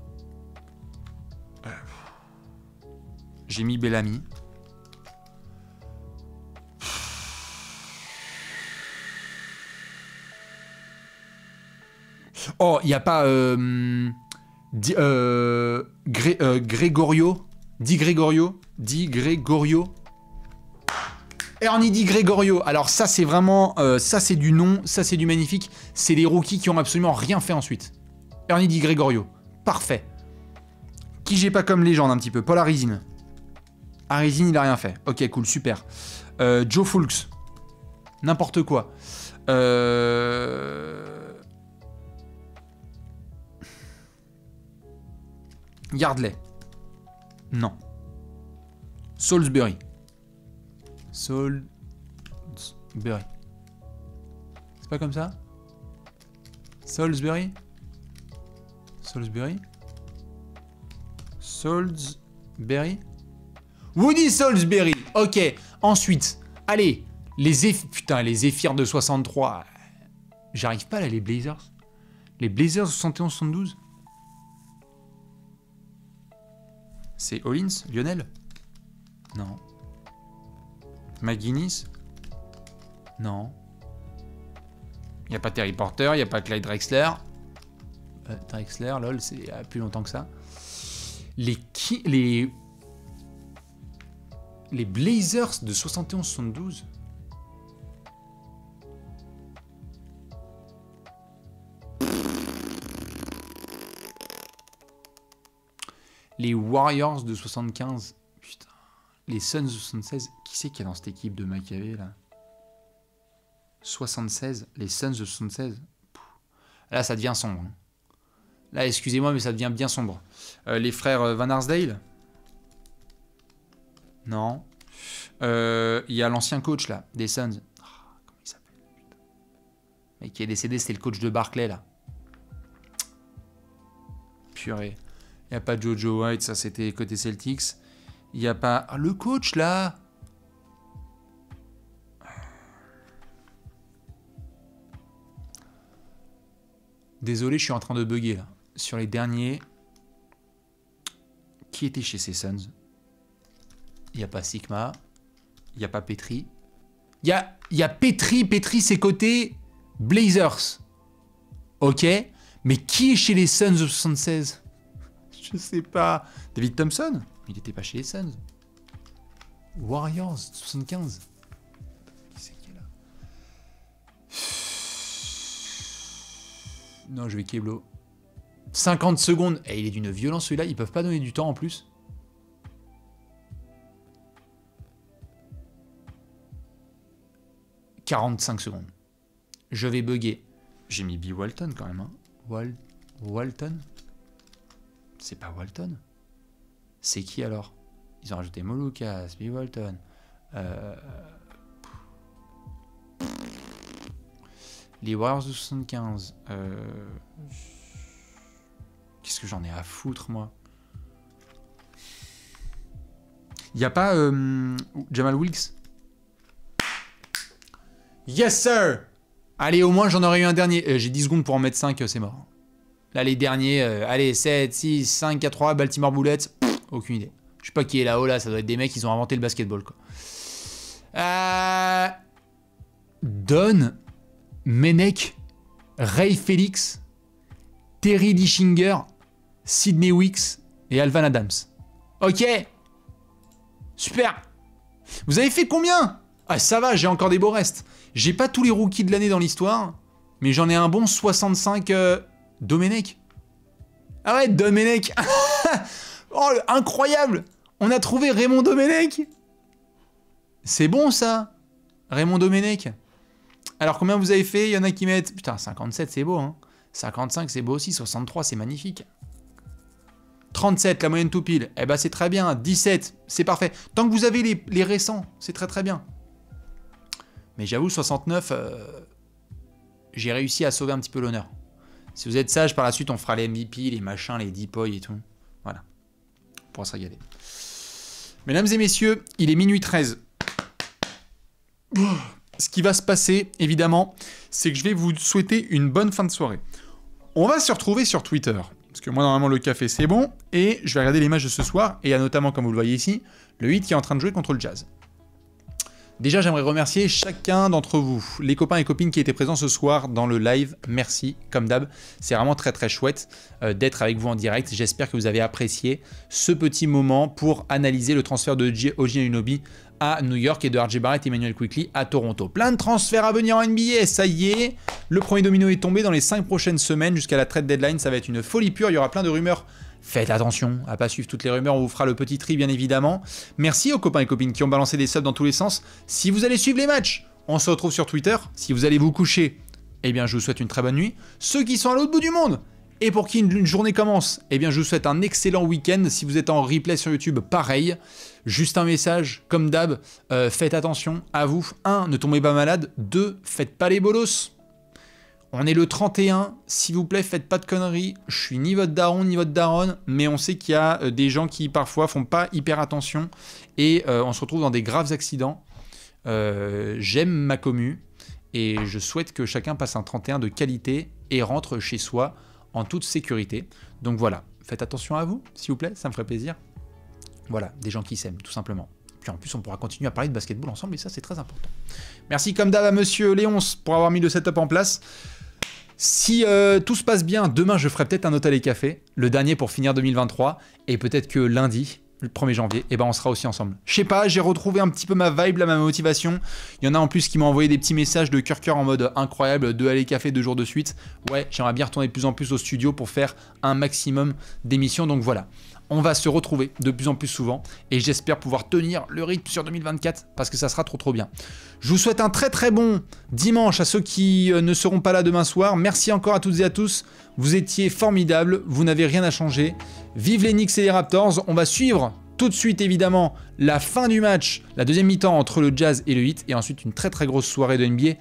J'ai mis Bellamy. Oh, il n'y a pas... Gregorio? Di Gregorio? Ernie Di Gregorio. Alors ça, c'est vraiment... ça, c'est du nom. Ça, c'est du magnifique. C'est les rookies qui ont absolument rien fait ensuite. Ernie Di Gregorio. Parfait. Qui j'ai pas comme légende un petit peu? Paul Arizin. Arizin, il a rien fait. Ok, cool, super. Joe Fulks. N'importe quoi. Yardley. Non. Salisbury. Salisbury. C'est pas comme ça? Salisbury? Salisbury? Salisbury? Woody Salisbury. Ok. Ensuite, Allez, putain, les Zéphyrs de 63. J'arrive pas là, les Blazers. Les Blazers 71-72. C'est Hollins, Lionel? Non. McGuinness? Non. Il n'y a pas Terry Porter, il n'y a pas Clyde Drexler. Drexler, lol, c'est il y a plus longtemps que ça. Les Blazers de 71-72. Les Warriors de 75. Putain. Les Suns de 76. Qui c'est qu'il y a dans cette équipe de Maccabi, là? 76. Les Suns de 76. Là, ça devient sombre. Là, excusez-moi, mais ça devient bien sombre. Les frères Van Arsdale? Non. Il y a l'ancien coach, là, des Suns. Oh, comment il s'appelle? Le mec qui est décédé, c'était le coach de Barclay, là. Purée. Il n'y a pas Jojo White, ça c'était côté Celtics. Il n'y a pas... Ah, le coach, là. Désolé, je suis en train de bugger, là. Sur les derniers... Qui était chez ces Suns? Il n'y a pas Sigma. Il n'y a pas Petri. Il y a Petri. Petri, c'est côté Blazers. Ok. Mais qui est chez les Suns de 76? Je sais pas. David Thompson? Il n'était pas chez les Suns. Warriors 75. Qui c'est qui est là? Non, je vais Keblo. 50 secondes. Et il est d'une violence celui-là. Ils peuvent pas donner du temps en plus. « 45 secondes. Je vais bugger. J'ai mis B. Walton quand même. Hein. Walton? C'est pas Walton. C'est qui alors? Ils ont rajouté Molucas, B. Walton. Les Warriors de 75. Qu'est-ce que j'en ai à foutre, moi? Il n'y a pas Jamal Wilkes? Yes, sir! Allez, au moins, j'en aurais eu un dernier. J'ai 10 secondes pour en mettre 5, c'est mort. Là, les derniers, allez, 7, 6, 5, 4, 3, Baltimore Bullets. Aucune idée. Je sais pas qui est là-haut, là. Ça doit être des mecs, ils ont inventé le basketball, quoi. Don, Menek, Ray Felix, Terry Dischinger, Sidney Wicks et Alvan Adams. Ok. Super. Vous avez fait combien? Ah, ça va, j'ai encore des beaux restes. J'ai pas tous les rookies de l'année dans l'histoire, mais j'en ai un bon 65 Domenech. Ah ouais, Domenech. Oh, incroyable. On a trouvé Raymond Domenech. C'est bon, ça. Raymond Domenech. Alors, combien vous avez fait? Il y en a qui mettent... Putain, 57, c'est beau, hein. 55, c'est beau aussi. 63, c'est magnifique. 37, la moyenne tout pile. Eh ben, c'est très bien. 17, c'est parfait. Tant que vous avez les récents, c'est très très bien. Mais j'avoue, 69, j'ai réussi à sauver un petit peu l'honneur. Si vous êtes sage, par la suite, on fera les MVP, les machins, les depoys et tout. Voilà. On pourra se régaler. Mesdames et messieurs, il est minuit 13. Ce qui va se passer, évidemment, c'est que je vais vous souhaiter une bonne fin de soirée. On va se retrouver sur Twitter. Parce que moi, normalement, le café, c'est bon. Et je vais regarder les matchs de ce soir. Et il y a notamment, comme vous le voyez ici, le Heat qui est en train de jouer contre le Jazz. Déjà, j'aimerais remercier chacun d'entre vous, les copains et copines qui étaient présents ce soir dans le live. Merci, comme d'hab. C'est vraiment très très chouette d'être avec vous en direct. J'espère que vous avez apprécié ce petit moment pour analyser le transfert de OG Anunoby à New York et de RJ Barrett et Emmanuel Quickley à Toronto. Plein de transferts à venir en NBA, ça y est. Le premier domino est tombé dans les 5 prochaines semaines jusqu'à la trade deadline. Ça va être une folie pure, il y aura plein de rumeurs. Faites attention à pas suivre toutes les rumeurs, on vous fera le petit tri bien évidemment. Merci aux copains et copines qui ont balancé des subs dans tous les sens. Si vous allez suivre les matchs, on se retrouve sur Twitter. Si vous allez vous coucher, eh bien je vous souhaite une très bonne nuit. Ceux qui sont à l'autre bout du monde et pour qui une journée commence, eh bien je vous souhaite un excellent week-end. Si vous êtes en replay sur YouTube, pareil. Juste un message, comme d'hab, faites attention à vous. 1, ne tombez pas malade. 2, faites pas les bolos. On est le 31, s'il vous plaît, faites pas de conneries. Je suis ni votre daron, ni votre daronne, mais on sait qu'il y a des gens qui parfois font pas hyper attention et on se retrouve dans des graves accidents. J'aime ma commu et je souhaite que chacun passe un 31 de qualité et rentre chez soi en toute sécurité. Donc voilà, faites attention à vous, s'il vous plaît, ça me ferait plaisir. Voilà, des gens qui s'aiment, tout simplement. Puis en plus, on pourra continuer à parler de basketball ensemble et ça, c'est très important. Merci comme d'hab à monsieur Léonce pour avoir mis le setup en place. Si tout se passe bien, demain, je ferai peut-être un hôtel et café, le dernier pour finir 2023, et peut-être que lundi, le 1er janvier, eh ben on sera aussi ensemble. Je sais pas, j'ai retrouvé un petit peu ma vibe, là, ma motivation. Il y en a en plus qui m'ont envoyé des petits messages de cœur en mode incroyable, 2 allées café 2 jours de suite. Ouais, j'aimerais bien retourner de plus en plus au studio pour faire un maximum d'émissions, donc voilà. On va se retrouver de plus en plus souvent et j'espère pouvoir tenir le rythme sur 2024 parce que ça sera trop bien. Je vous souhaite un très bon dimanche à ceux qui ne seront pas là demain soir. Merci encore à toutes et à tous. Vous étiez formidables, vous n'avez rien à changer. Vive les Knicks et les Raptors. On va suivre tout de suite évidemment la fin du match, la deuxième mi-temps entre le Jazz et le Heat et ensuite une très grosse soirée de NBA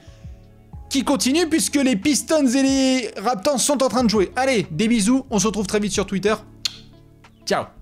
qui continue puisque les Pistons et les Raptors sont en train de jouer. Allez, des bisous, on se retrouve très vite sur Twitter. Ciao.